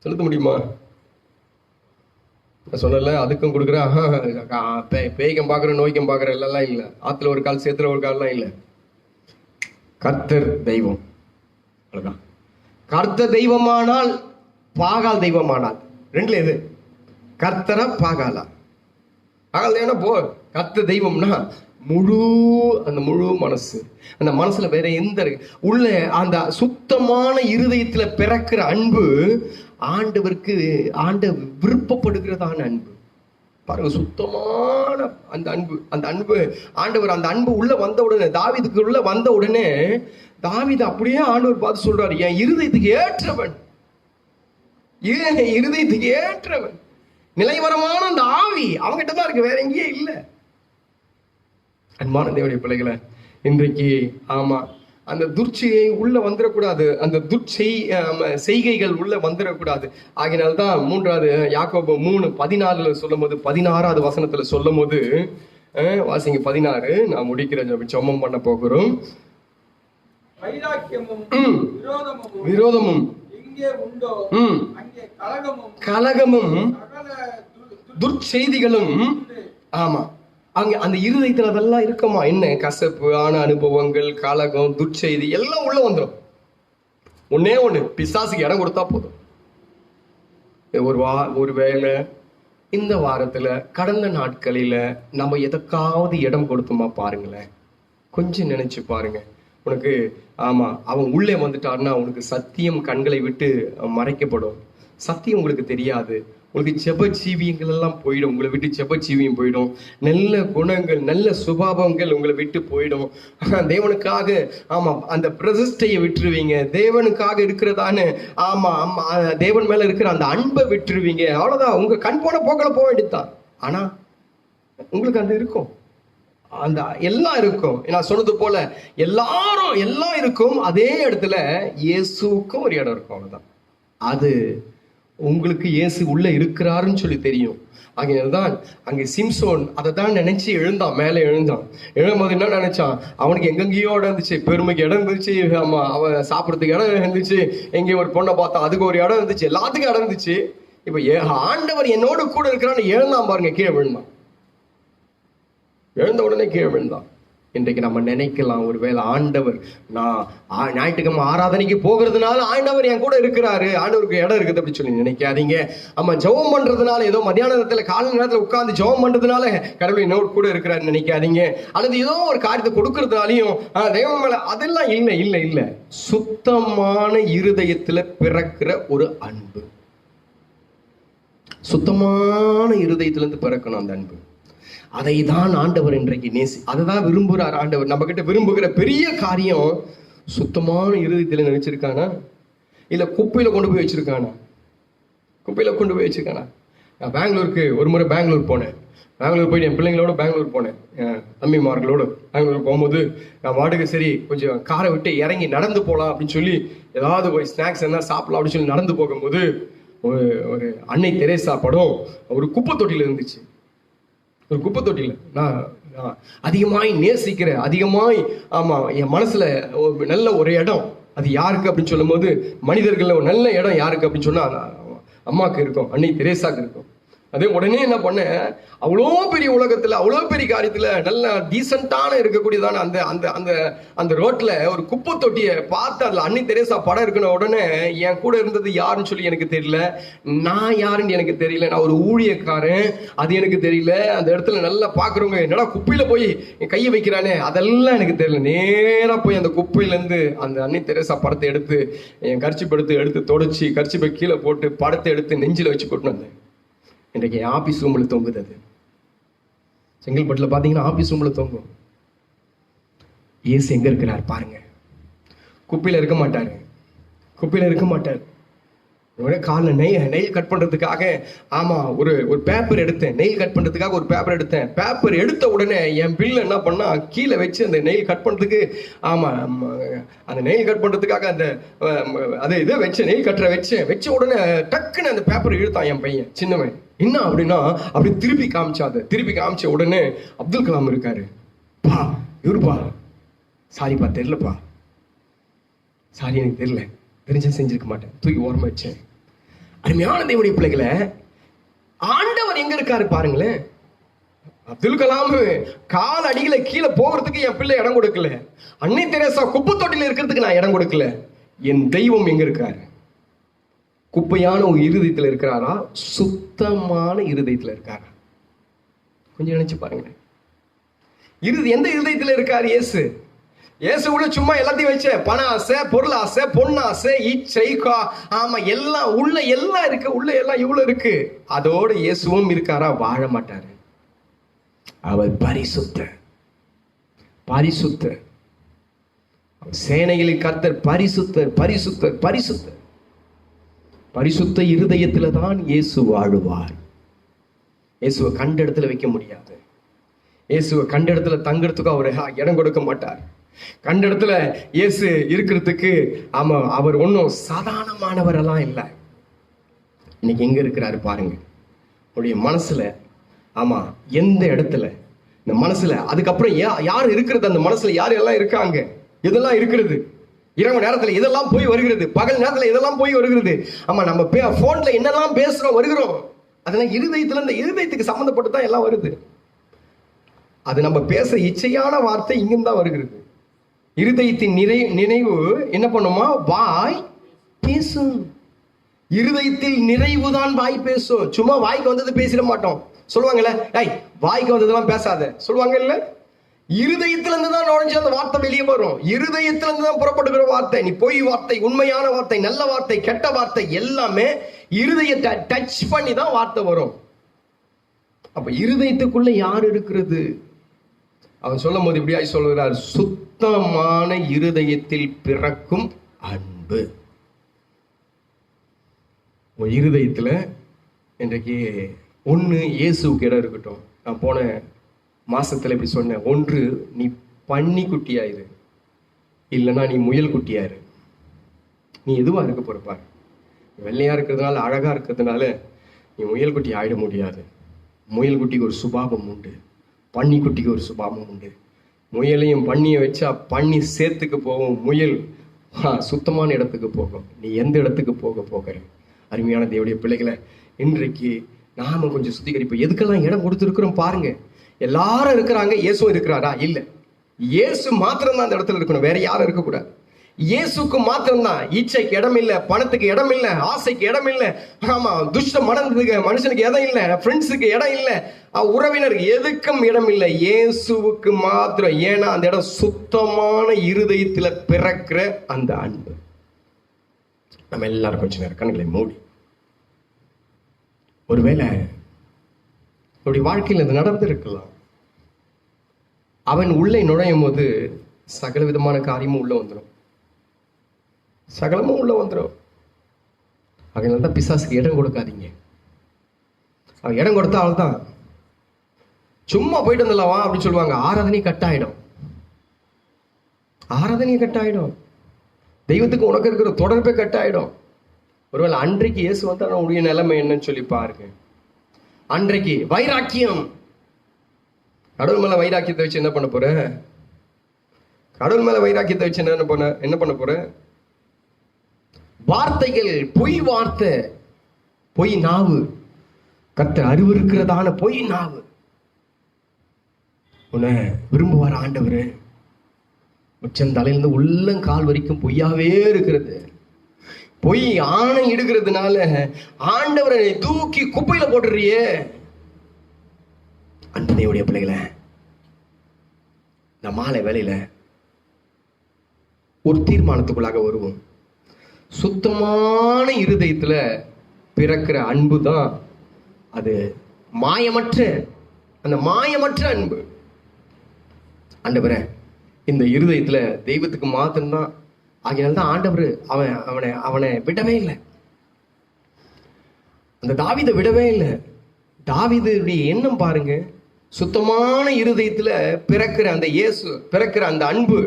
செலுத்த முடியுமா? சொன்னல அதுக்கும் கொடுக்குறேன். பேய்க்கம் பாக்குற, நோய்க்கம் பாக்குற எல்லாம் இல்ல. ஆத்துல ஒரு கால் சேத்துல ஒரு கால்லாம் இல்ல. கர்த்தர் தெய்வம், அவ்வளவுதான். கர்த்தர் தெய்வமானால் பாகால் தெய்வமானால் ரெண்டுல எது? கர்த்தரா பாகாலா? பாகால் தெய்வம்னா போ. கர்த்தர் தெய்வம்னா அந்த முழு மனசு, அந்த மனசுல வேற எந்த உள்ள அந்த சுத்தமான இருதயத்துல பிறக்கிற அன்பு ஆண்டவருக்கு விருப்பப்படுகிறதான அன்பு. பாருங்க, சுத்தமான அந்த அன்பு ஆண்டவர் அந்த அன்பு உள்ள வந்த உடனே, தாவீதுக்கு உள்ள வந்த உடனே தாவீது அப்படியே ஆண்டவர் பார்த்து சொல்றாரு, என் இருதயத்துக்கு ஏற்றவன், இருதயத்துக்கு ஏற்றவன், நிலைவரமான அந்த ஆவி அவங்ககிட்ட தான் இருக்கு, வேற எங்கேயே இல்லை. அன்பான தேவனுடைய பிள்ளைகளை, இன்றைக்கு ஆமா அந்த துர்ச்சையை உள்ள வந்துடக்கூடாது, அந்த செய்கைகள் உள்ள வந்துடக்கூடாது. ஆகினால்தான் 3வது யாக்கோபு 3:14 சொல்லும் போது, 16வது வசனத்துல சொல்லும் போது, வாசிங்க 16, நான் முடிக்கிற ஜெபம் பண்ண போகிறோம். விரோதமும் கலகமும் துர்ச்செய்திகளும், ஆமா அங்க அந்த இருதயத்துல அதெல்லாம் இருக்குமா? என்ன கசப்பு, ஆன அனுபவங்கள், கலகம், துர்ச்செய்தி எல்லாம் உள்ள வந்துடும். ஒண்ணே ஒண்ணு, பிசாசுக்கு இடம் கொடுத்தா போதும். ஒருவேளை இந்த வாரத்துல கடந்த நாட்களில நம்ம எதற்காவது இடம் கொடுத்தோமா பாருங்களேன். கொஞ்சம் நினைச்சு பாருங்க. உனக்கு அவன் உள்ளே வந்துட்டான்னா உனக்கு சத்தியம் கண்களை விட்டு மறைக்கப்படும். சத்தியம் உங்களுக்கு தெரியாது. உங்களுக்கு ஜெப ஜீவியங்கள் எல்லாம் போயிடும். உங்களை விட்டு ஜெப ஜீவியம் போயிடும். நல்ல குணங்கள், நல்ல சுபாவங்கள் உங்களை விட்டு போயிடும். தேவனுக்காக அந்த பிரதிஷ்டையை விட்டுருவீங்க. தேவனுக்காக இருக்கிறதான தேவன் மேல இருக்கிற அந்த அன்பை விட்டுருவீங்க. அவ்வளவுதான். உங்க கண் போன போக்கல போக வேண்டியதுதான். ஆனா உங்களுக்கு அந்த இருக்கும், அந்த எல்லாம் இருக்கும். நான் சொன்னது போல எல்லாரும் எல்லாம் இருக்கும். அதே இடத்துல இயேசுக்கும் ஒரு இடம் இருக்கும். அவ்வளவுதான். அது உங்களுக்கு இயேசு உள்ள இருக்கிறாருன்னு சொல்லி தெரியும். ஆகையால்தான் அங்கே சிம்சோன் அதை தான் நினைச்சு எழுந்தான். மேலே எழும்போது என்ன நினைச்சான்? அவனுக்கு எங்கெங்கேயோ இடம் இருந்துச்சு. பெருமைக்கு இடம் இருந்துச்சு. அவன் சாப்பிட்றதுக்கு இடம் இருந்துச்சு. எங்கேயோ ஒரு பொண்ணை பார்த்தா அதுக்கு ஒரு இடம் இருந்துச்சு. எல்லாத்துக்கும் இடம் இருந்துச்சு. இப்ப ஆண்டவர் என்னோட கூட இருக்கிறான்னு எழுந்தான் பாருங்க. கீழே விழுந்தான். எழுந்த உடனே கீழே விழுந்தான். இன்றைக்கு நம்ம நினைக்கலாம், ஒருவேளை ஆண்டவர் நான் ஞாயிற்றுக்கிழமை ஆராதனைக்கு போகிறதுனால ஆண்டவர் என் கூட இருக்கிறாரு, ஆண்டவருக்கு இடம் இருக்குது அப்படி சொல்லி நினைக்காதீங்க. ஜெபம் பண்றதுனால, ஏதோ மத்தியான நேரத்துல காலை நேரத்துல உட்கார்ந்து ஜெபம் பண்றதுனால கடவுள் என்னோட கூட இருக்கிறாரு நினைக்காதீங்க. அல்லது ஏதோ ஒரு காரியத்தை கொடுக்கறதுனாலையும் தெய்வம் மேல, அதெல்லாம் இல்லை இல்லை இல்லை. சுத்தமான இருதயத்துல பிறக்கிற ஒரு அன்பு, சுத்தமான இருதயத்துல இருந்து பிறக்கணும் அந்த அன்பு. அதை தான் ஆண்டவர் இன்றைக்கு அதுதான் விரும்புகிறார் ஆண்டவர். நம்ம கிட்ட விரும்புகிற பெரிய காரியம் சுத்தமான இருதயத்தில் நினைச்சிருக்கானா, இல்ல குப்பையில கொண்டு போய் வச்சிருக்கானா? குப்பையில கொண்டு போய் வச்சிருக்கானா? நான் பெங்களூருக்கு ஒரு முறை போனேன். பெங்களூர் போயிட்டு என் பிள்ளைங்களோட பெங்களூர் போனேன். தம்பிமார்களோட பெங்களூர் போகும்போது நான் வாடகை சரி கொஞ்சம் காரை விட்டு இறங்கி நடந்து போகலாம் அப்படின்னு சொல்லி ஏதாவது ஒரு ஸ்நாக்ஸ் என்ன சாப்பிடலாம் அப்படின்னு சொல்லி நடந்து போகும்போது ஒரு அன்னை தெரேசா படம் ஒரு குப்பை தொட்டியில இருந்துச்சு. ஒரு குப்பை தொட்டியில் நான் அதிகமாய் நேசிக்கிற, அதிகமாய் என் மனசுல நல்ல ஒரு இடம். அது யாருக்கு அப்படின்னு சொல்லும் போது, மனிதர்கள்ல ஒரு நல்ல இடம் யாருக்கு அப்படின்னு சொன்னா அம்மாக்கு இருக்கும், அன்னை தெரேசாக்கு இருக்கும். அதே உடனே என்ன பண்ணேன், அவ்வளோ பெரிய உலகத்துல, அவ்வளோ பெரிய காரியத்துல நல்ல டீசென்டான இருக்கக்கூடியதான அந்த அந்த அந்த அந்த ரோட்ல ஒரு குப்பை தொட்டியை பார்த்து அதுல அன்னை தெரேசா படம் இருக்கணும். உடனே என் கூட இருந்தது யாருன்னு சொல்லி எனக்கு தெரியல, நான் யாருன்னு எனக்கு தெரியல, நான் ஒரு ஊழியக்காரன் அது எனக்கு தெரியல. அந்த இடத்துல நல்லா பாக்குறவங்க என்னடா குப்பையில போய் என் கையை வைக்கிறானே அதெல்லாம் எனக்கு தெரியல. நேரா போய் அந்த குப்பையில இருந்து அந்த அன்னை தெரேசா படத்தை எடுத்து என் கர்ச்சிப்பு எடுத்து தொடச்சி கர்ச்சிப்பை கீழே போட்டு படத்தை எடுத்து நெஞ்சில வச்சு கொண்டு வந்தேன். இன்றைக்கு ஆபீஸ் ரூம்ல தொங்குது. அது செங்கல்பட்டுல பாத்தீங்கன்னா ஆபீஸ் ரூம்ல தொங்கும். இயேசு எங்க இருக்கிறார் பாருங்க. குப்பையில இருக்க மாட்டாரு, குப்பையில இருக்க மாட்டாரு. காலில் நெயில் கட் பண்றதுக்காக ஒரு பேப்பர் எடுத்தேன். நெயில் கட் பண்றதுக்காக ஒரு பேப்பர் எடுத்தேன். பேப்பர் எடுத்த உடனே என் பிள்ளை என்ன பண்ணா, கீழே வச்சு அந்த நெயில் கட் பண்றதுக்கு அந்த நெயில் கட் பண்றதுக்காக அந்த இதை வச்ச நெயில் கட்டரை வச்ச உடனே டக்குன்னு அந்த பேப்பரை இழுத்தான் என் பையன் சின்னவன். என்ன அப்படின்னா அப்படி திருப்பி காமிச்ச உடனே அப்துல் கலாம் இருக்காரு. பா இவருப்பா, சாரிப்பா தெரியலப்பா, சாரி எனக்கு தெரியல, தெரிஞ்ச செஞ்சிருக்க மாட்டேன், தூக்கி ஓரமா வச்சேன். அருமையான தேவனுடைய பிள்ளைகளை, ஆண்டவர் எங்க இருக்காரு பாருங்களேன். அப்துல் கலாம் கால் அடியில கீழே போகிறதுக்கு என் பிள்ளை இடம் கொடுக்கல. அன்னை தெரேசா குப்பை தொட்டில இருக்கிறதுக்கு நான் இடம் கொடுக்கல. என் தெய்வம் எங்க இருக்காரு? குப்பையான ஒரு இருதயத்துல இருக்கிறாரா, சுத்தமான இருதயத்துல இருக்காரா? கொஞ்சம் நினைச்சு பாருங்க. எந்த இருதயத்துல இருக்காரு இயேசு? இயேசுக்குள்ள சும்மா எல்லாத்தையும் வச்சு பண ஆசை, பொருள் ஆசை, பொண்ணாசை, இச்சை, எல்லாம் உள்ள எல்லாம் இருக்கு. உள்ள எல்லாம் இவ்வளவு இருக்கு. அதோட இயேசுவும் இருக்காரா? வாழ மாட்டாரு. அவர் பரிசுத்தர், பரிசுத்தர். சேனைகளின் கர்த்தர் பரிசுத்தர், பரிசுத்தர், பரிசுத்தர். பரிசுத்த இருதயத்துல தான் இயேசு வாழுவார். இயேசுவை கண்ட இடத்துல வைக்க முடியாது. இயேசுவை கண்ட இடத்துல தங்கறதுக்கு அவர் இடம் கொடுக்க மாட்டார். கண்ட இடத்துல இயேசு இருக்கிறதுக்கு அவர் ஒன்றும் சாதாரணமானவரெல்லாம் இல்லை. இன்னைக்கு எங்க இருக்கிறாரு பாருங்க. உடைய மனசுல எந்த இடத்துல இந்த மனசுல, அதுக்கப்புறம் யார் இருக்கிறது அந்த மனசுல, யார் எல்லாம் இருக்காங்க, இதெல்லாம் இருக்கிறது. இரவு நேரத்துல இதெல்லாம் போய் வருகிறது, பகல் நேரத்துல இதெல்லாம் போய் வருகிறது. நம்ம போன்ல என்னெல்லாம் பேசுறோம் வருகிறோம், அதெல்லாம் இருதயத்துல, இந்த இருதயத்துக்கு சம்பந்தப்பட்டு தான் எல்லாம் வருது. அது நம்ம பேச இச்சையான வார்த்தை இங்கிருந்தான் வருகிறது. இருதயத்தின் நினைவு என்ன பண்ணுமா? வாய் பேசும். இருதயத்தில் நிறைவுதான் வாய் பேசும். சும்மா வாய்க்கு வந்தது பேசிட மாட்டோம். சொல்லுவாங்கல்ல, ஏய் வாய்க்கு வந்ததெல்லாம் பேசாத சொல்லுவாங்க இல்ல. இருதயத்துல இருந்து தான் நுழைஞ்சு அந்த வார்த்தை வெளியே வரும். இருதயத்துல இருந்து தான் புறப்படுகிற வார்த்தை. நீ பொய் வார்த்தை, உண்மையான வார்த்தை, நல்ல வார்த்தை, கெட்ட வார்த்தை எல்லாமே இருதயத்தை டச் பண்ணி தான் வார்த்தை வரும். அப்ப இருதயத்துக்குள்ள யார் இருக்கிறது? அவன் சொல்லும் போது இப்படியா சொல்கிறார், சுத்தமான இருதயத்தில் பிறக்கும் அன்பு. உன் இருதயத்துல இன்றைக்கு ஒண்ணு இயேசுக்கு இடம் இருக்கட்டும். நான் போன மாசத்துல இப்படி சொன்னேன், ஒன்று நீ பன்னி குட்டியாயிரு, இல்லைன்னா நீ முயல் குட்டியாயிரு. நீ எதுவா இருக்க போறப்பார். வெள்ளையா இருக்கிறதுனால, அழகா இருக்கிறதுனால நீ முயல் குட்டி ஆயிட முடியாது. முயல் குட்டிக்கு ஒரு சுபாவம் உண்டு, பன்னி குட்டிக்கு ஒரு சுபாவம் உண்டு. முயலையும் பன்னியை வச்சா பன்னி சேத்துக்கு போகும், முயல் சுத்தமான இடத்துக்கு போகும். நீ எந்த இடத்துக்கு போக போகிற? அருமையான தேவனுடைய பிள்ளைகளை, இன்றைக்கு நாம கொஞ்சம் சுத்திகரிப்போம். எதுக்கெல்லாம் இடம் கொடுத்துருக்கிறோம் பாருங்க. எல்லாரும் இருக்கிறாங்க, இயேசுவும் இருக்கிறாரா? இல்ல. இயேசு மாத்திரம் தான் அந்த இடத்துல இருக்கணும், வேற யாரும் இருக்கக்கூடாது. இயேசுக்கு மாத்திரம் தான். இச்சைக்கு இடம் இல்லை, பணத்துக்கு இடம் இல்லை, ஆசைக்கு இடம் இல்லை, ஆமா துஷ்ட மனதுக்கு மனுஷனுக்கு இடம் இல்லை, ஃப்ரெண்ட்ஸுக்கு இடம் இல்லை, உறவினருக்கு எதுக்கும் இடம் இல்லை. இயேசுவுக்கு மாத்திரம். ஏன்னா அந்த இடம் சுத்தமான இருதயத்துல பிறக்கிற அந்த அன்பு. நம்ம எல்லாரும் கொஞ்ச நேரம் கண்களை மூடி, ஒருவேளை அவருடைய வாழ்க்கையில் இது நடந்திருக்கலாம். அவன் உள்ளே நுழையும் போது சகல விதமான காரியமும் உள்ள வந்துடும், சகலமும் உள்ள வந்துடும். அதனால தான் பிசாசுக்கு இடம் கொடுக்காதீங்க. அவன் இடம் கொடுத்தா அவள் தான் சும்மா போயிட்டு வந்துடலாம் வா அப்படின்னு சொல்லுவாங்க. ஆராதனை கட்டாயிடும், ஆராதனை கட்டாயிடும். தெய்வத்துக்கு உனக்கு இருக்கிற தொடர்பே கட்டாயிடும். ஒருவேளை அன்றைக்கு இயேசு வந்தா உடைய நிலைமை என்னன்னு சொல்லி பாருங்க. அன்றைக்கு வைராக்கியம், கடவுள் மேல வைராக்கியத்தை வச்சு என்ன பண்ண போற? கடவுள் மேல வைராக்கியத்தை வச்சு என்ன பண்ண போற? வார்த்தைகள், பொய் வார்த்தை, பொய் நாவு, கர்த்தர் அறிவிருக்கிறதான பொய் நாவு. உன்னை விரும்புவார் ஆண்டவரு. உச்சந்தலையிலிருந்து உள்ளங்கால் வரைக்கும் பொய்யாவே இருக்கிறது. பொய் ஆணை இடுகிறதுனால ஆண்டவரை தூக்கி குப்பையில போட்டுறியே. அன்பு தேவனுடைய பிள்ளைகளை, இந்த மாலை வேளையில ஒரு தீர்மானத்துக்குள்ளாக வருவோம். சுத்தமான இருதயத்துல பிறக்கிற அன்பு தான் அது. மாயமற்ற, அந்த மாயமற்ற அன்பு. ஆண்டவரே, இந்த இருதயத்துல தெய்வத்துக்கு மாத்திரம்தான். ஆகையால்தான் ஆண்டவர் அவனை விடவே இல்லை. அந்த தாவீதை விடவே இல்லை. தாவீதுடைய எண்ணம் பாருங்க, சுத்தமான இருதயத்துல பிறக்கிற அந்த இயேசு, பிறக்கிற அந்த அன்பு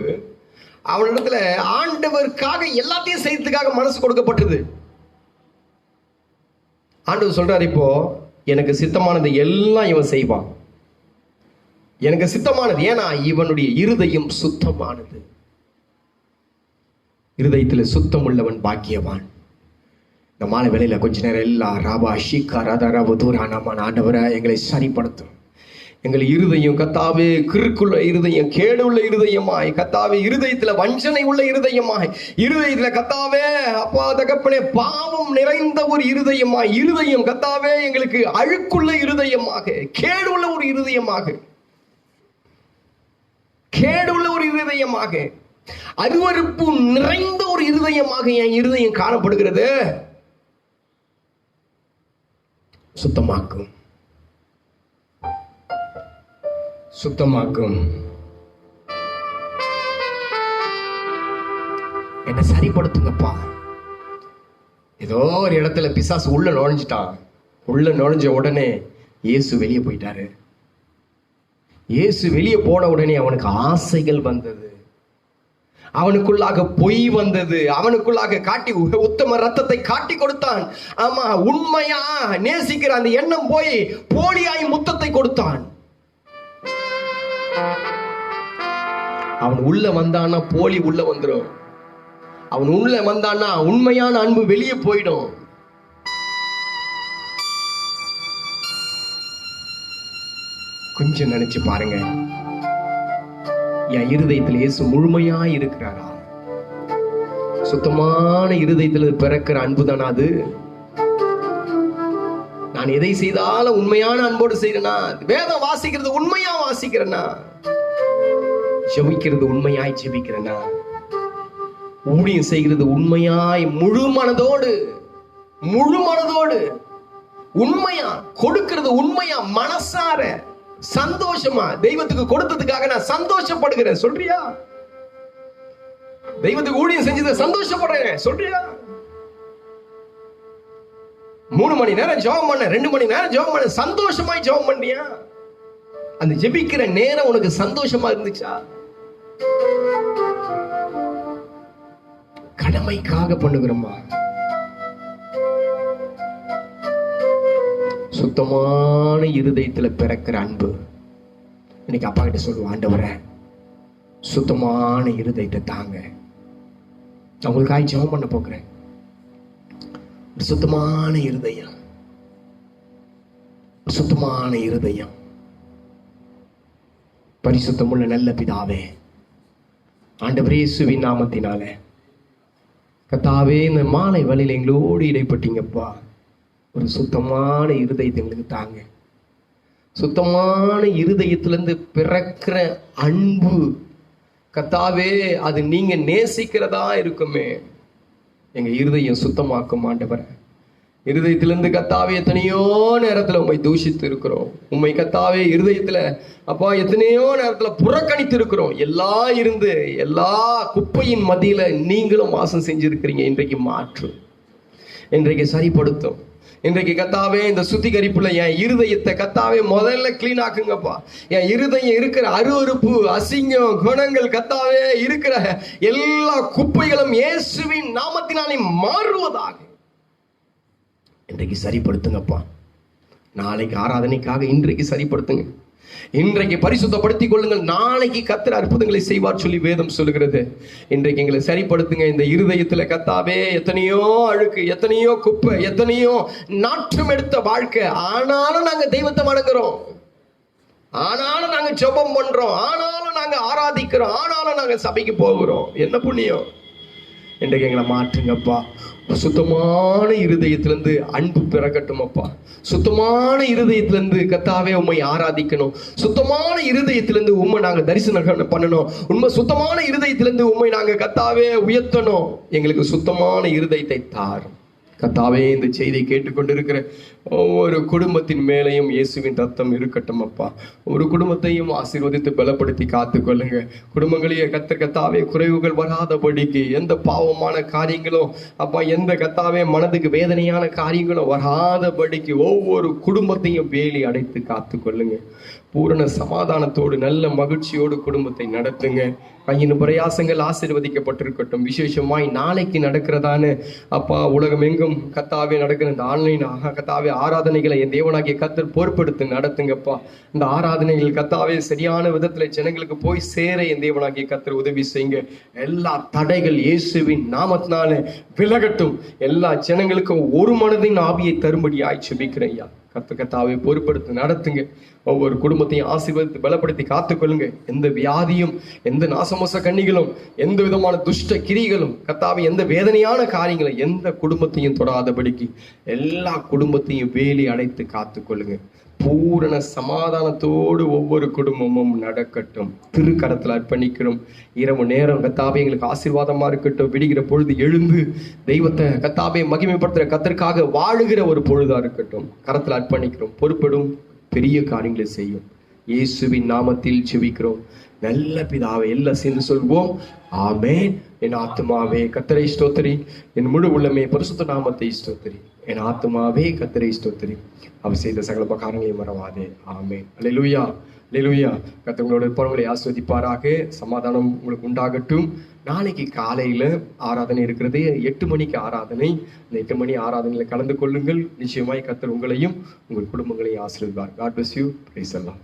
அவனிடத்துல ஆண்டவருக்காக எல்லாத்தையும் செய்யறதுக்காக மனசு கொடுக்கப்பட்டது. ஆண்டவர் சொல்றாரு, இப்போ எனக்கு சித்தமானது எல்லாம் இவன் செய்வான். எனக்கு சித்தமானது, ஏன்னா இவனுடைய இருதயம் சுத்தமானது. இருதயத்தில் சுத்தம் உள்ளவன் பாக்கியவான். இந்த மாலை வேளையில கொஞ்ச நேரம் எல்லா ராபா ஷீக்கா ராதா ராபு தூரானாமான ஆண்டவரை எங்களை சரிப்படுத்தும். எங்கள் இருதயம் கத்தாவே கிறுக்குள்ள இருதயம், கேடு உள்ள இருதயமாய், கத்தாவே இருதயத்துல வஞ்சனை உள்ள இருதயமாய், இருதயத்துல கத்தாவே அப்பா தகப்பனே பாவம் நிறைந்த ஒரு இருதயமாய், இருதயம் கத்தாவே எங்களுக்கு அழுக்குள்ள இருதயமாக, கேடு உள்ள ஒரு இருதயமாக, கேடு உள்ள ஒரு இருதயமாக, அருவருப்பு நிறைந்த ஒரு இருதயமாக என் இருதயம் காணப்படுகிறது. சுத்தமாக்கும், சுத்தமாக்கும், என்ன சரிப்படுத்துங்கப்பா. ஏதோ ஒரு இடத்துல பிசாசு உள்ள நுழைஞ்சிட்டான். உள்ள நுழைஞ்ச உடனே இயேசு வெளியே போயிட்டாரு. இயேசு வெளியே போன உடனே அவனுக்கு ஆசைகள் வந்தது, அவனுக்குள்ளாக பொய் வந்தது, அவனுக்குள்ளாக காட்டி உத்தம ரத்தத்தை காட்டி கொடுத்தான். ஆமா, உண்மையா நேசிக்கிற அந்த எண்ணம் போய் போலியாய் முத்தத்தை கொடுத்தான். அவன் உள்ள வந்தான்னா போலி உள்ள வந்துடும். அவன் உள்ள வந்தான்னா உண்மையான அன்பு வெளியே போயிடும். கொஞ்சம் நினைச்சு பாருங்க, என் இருதயத்தில் இயேசு முழுமையா இருக்கிறாரா? சுத்தமான இருதயத்தில் பிறக்கிற அன்பு தானா அது? நான் எதை செய்தாலும் உண்மையான அன்போடு செய்யறேனா? வேதம் வாசிக்கிறது உண்மையா வாசிக்கிறேனா? ஜெபிக்கிறது உண்மையாய் ஜெபிக்கிறேனா? ஊழியம் செய்கிறது உண்மையாய் முழு மனதோடு உண்மையா கொடுக்கிறது உண்மையா மனசார சந்தோஷமா தெய்வத்துக்கு கொடுத்ததுக்காக நான் சந்தோஷப்படுகிறேன் சொல்றியா? தெய்வத்துக்கு ஊழியம் செஞ்சதை சந்தோஷப்படுறேன் சொல்றியா? 3 மணி நேரம் ஜெபம் பண்ண, 2 மணி நேரம் ஜெபம் பண்ண, சந்தோஷமாய் ஜெபம் பண்ணியா? அந்த ஜெபிக்கிற நேரம் உனக்கு சந்தோஷமா இருந்துச்சா? கடமைக்காக பண்ணுகிறோமா? சுத்தமான இருதயத்துல பிறக்கிற அன்பு. இன்னைக்கு அப்பா கிட்ட சொல்லுவோம், ஆண்டவரே சுத்தமான இருதயத்தை தாங்க. அவங்களுக்காக ஜெபம் பண்ண போகிறேன். சுத்தமான இருதயம், சுத்தமான இருதயம். பரிசுத்தமுள்ள நல்ல பிதாவே, ஆண்டவரே இயேசுவின் நாமத்தினாலே கர்த்தாவே, இந்த மாலை வேளையில எங்களோடு இடைப்பட்டீங்கப்பா. ஒரு சுத்தமான இருதயத்தை எங்களுக்கு தாங்க. சுத்தமான இருதயத்திலிருந்து பிறக்கிற அன்பு கர்த்தாவே, அது நீங்க நேசிக்கிறதா இருக்குமே. எங்க இருதயம் சுத்தமாக்கும் ஆண்டவரே. இருதயத்திலிருந்து கர்த்தாவே எத்தனையோ நேரத்துல உம்மை தூஷித்து இருக்கிறோம். உம்மை கர்த்தாவே இருதயத்துல அப்பா எத்தனையோ நேரத்துல புறக்கணித்து இருக்கிறோம். எல்லா குப்பையின் மத்தியில நீங்களும் வாசம் செஞ்சிருக்கிறீங்க. இன்றைக்கு மாற்று, இன்றைக்கு சரிப்படுத்தும். இன்றைக்கு கர்த்தாவே இந்த சுத்திகரிப்புல என் இருதயத்தை கர்த்தாவே முதல்ல கிளீன் ஆக்குங்கப்பா. என் இருதயம் இருக்கிற அருவருப்பு, அசிங்கம், குணங்கள் கர்த்தாவே இருக்கிற எல்லா குப்பைகளும் இயேசுவின் நாமத்தினாலே மாறுவதாக இன்றைக்கு சரிப்படுத்துங்கப்பா. நாளைக்கு ஆராதனைக்காக இன்றைக்கு சரிப்படுத்துங்க. இன்றைக்கு பரிசுத்தப்படுத்திக் கொள்ளுங்கள். நாளைக்கு கர்த்தர் அற்புதங்களை செய்வார் சொல்லி வேதம் சொல்லுகிறது. இன்றைக்கு எங்களை சரிப்படுத்துங்க. இந்த இருதயத்துல கர்த்தாவே எத்தனையோ அழுக்கு, எத்தனையோ குப்பை, எத்தனையோ நாற்றம் எடுத்த வாழ்க்கை. ஆனாலும் நாங்க தெய்வத்தை வணங்குறோம், ஆனாலும் நாங்க ஜெபம் பண்றோம், ஆனாலும் நாங்க ஆராதிக்கிறோம், ஆனாலும் நாங்க சபைக்கு போகிறோம். என்ன புண்ணியம்? இன்றைக்கு எங்களை மாற்றுங்கப்பா. சுத்தமான இருதயத்திலிருந்து அன்பு பிறக்கட்டும் அப்பா. சுத்தமான இருதயத்திலிருந்து கர்த்தாவே உம்மை ஆராதிக்கணும். சுத்தமான இருதயத்திலிருந்து உம்மை நாங்க தரிசனம் பண்ணணும். உண்மை சுத்தமான இருதயத்திலிருந்து உம்மை நாங்க கர்த்தாவே உயர்த்தணும். எங்களுக்கு சுத்தமான இருதயத்தை தாரும் கர்த்தாவே. இந்த செய்தியை கேட்டுக்கொண்டிருக்கிற ஒவ்வொரு குடும்பத்தின் மேலையும் இயேசுவின் ரத்தம் இருக்கட்டும் அப்பா. ஒரு குடும்பத்தையும் ஆசீர்வதித்து பலப்படுத்தி காத்துக்கொள்ளுங்க. குடும்பங்களையே கர்த்தாவே குறைவுகள் வராதபடிக்கு, எந்த பாவமான காரியங்களும் அப்பா, எந்த கர்த்தாவே மனதுக்கு வேதனையான காரியங்களும் வராதபடிக்கு ஒவ்வொரு குடும்பத்தையும் வேலி அடைத்து காத்துக்கொள்ளுங்க. பூரண சமாதானத்தோடு நல்ல மகிழ்ச்சியோடு குடும்பத்தை நடத்துங்க. கையின் பிரயாசங்கள் ஆசீர்வதிக்கப்பட்டிருக்கட்டும். விசேஷமாய் நாளைக்கு நடக்கிறதான அப்பா உலகம் எங்கும் கர்த்தாவே நடக்கிற இந்த ஆன்லைன் கர்த்தாவே ஆராதனைகளை என் தேவனாகிய கர்த்தர் பொறுப்பெடுத்து நடத்துங்கப்பா. இந்த ஆராதனைகள் கர்த்தாவே சரியான விதத்துல ஜனங்களுக்கு போய் சேர என் தேவனாகிய கர்த்தர் உதவி செய்யுங்க. எல்லா தடைகள் இயேசுவின் நாமத்தினால விலகட்டும். எல்லா ஜனங்களுக்கும் ஒரு மனதின் ஆவியை தரும்படியாய் ஜெபிக்கிறேன் ஐயா. கர்த்தாவே பொறுப்படுத்தி நடத்துங்க. ஒவ்வொரு குடும்பத்தையும் ஆசீர்வதித்து பலப்படுத்தி காத்துக்கொள்ளுங்க. எந்த வியாதியும், எந்த நாசமோச கண்ணிகளும், எந்த விதமான துஷ்ட கிரிகளும் கர்த்தாவே எந்த வேதனையான காரியங்களை எந்த குடும்பத்தையும் தொடாதபடிக்கு எல்லா குடும்பத்தையும் வேலி அடைத்து காத்துக்கொள்ளுங்க. பூரண சமாதானத்தோடு ஒவ்வொரு குடும்பமும் நடக்கட்டும். திருக்கரத்தில் அர்ப்பணிக்கிறோம். இரவு நேரம் கர்த்தாவே எங்களுக்கு ஆசீர்வாதமா இருக்கட்டும். விடுகிற பொழுது எழுந்து தெய்வத்தை கர்த்தாவே மகிமைப்படுத்துற கர்த்தருக்காக வாழுகிற ஒரு பொழுதா இருக்கட்டும். கரத்தில் அர்ப்பணிக்கிறோம். பொறுப்படும் பெரிய காரியங்களை செய்யும். இயேசுவின் நாமத்தில் ஜெபிக்கிறோம் நல்ல பிதாவே. எல்லாம் சேர்ந்து சொல்வோம், ஆமென். என் ஆத்துமாவே கர்த்தரை ஸ்தோத்திரி, என் முழு உள்ளமே பரிசுத்த நாமத்தை ஸ்தோத்திரி. என் ஆத்துமாவே கர்த்தரை ஸ்தோத்திரி, அவர் செய்த சகல உபகாரங்களையும் மறவாதே. ஆமென். அல்லேலூயா, அல்லேலூயா. கர்த்தர் உங்களோட இருப்பவர்களை ஆஸ்வதிப்பாராக. சமாதானம் உங்களுக்கு உண்டாகட்டும். நாளைக்கு காலையில ஆராதனை இருக்கிறது. 8 மணிக்கு ஆராதனை. இந்த 8 மணி ஆராதனையில கலந்து கொள்ளுங்கள். நிச்சயமாய் கர்த்தர் உங்களையும் உங்கள் குடும்பங்களையும் ஆசீர்வதிப்பார். God bless you. Praise the Lord.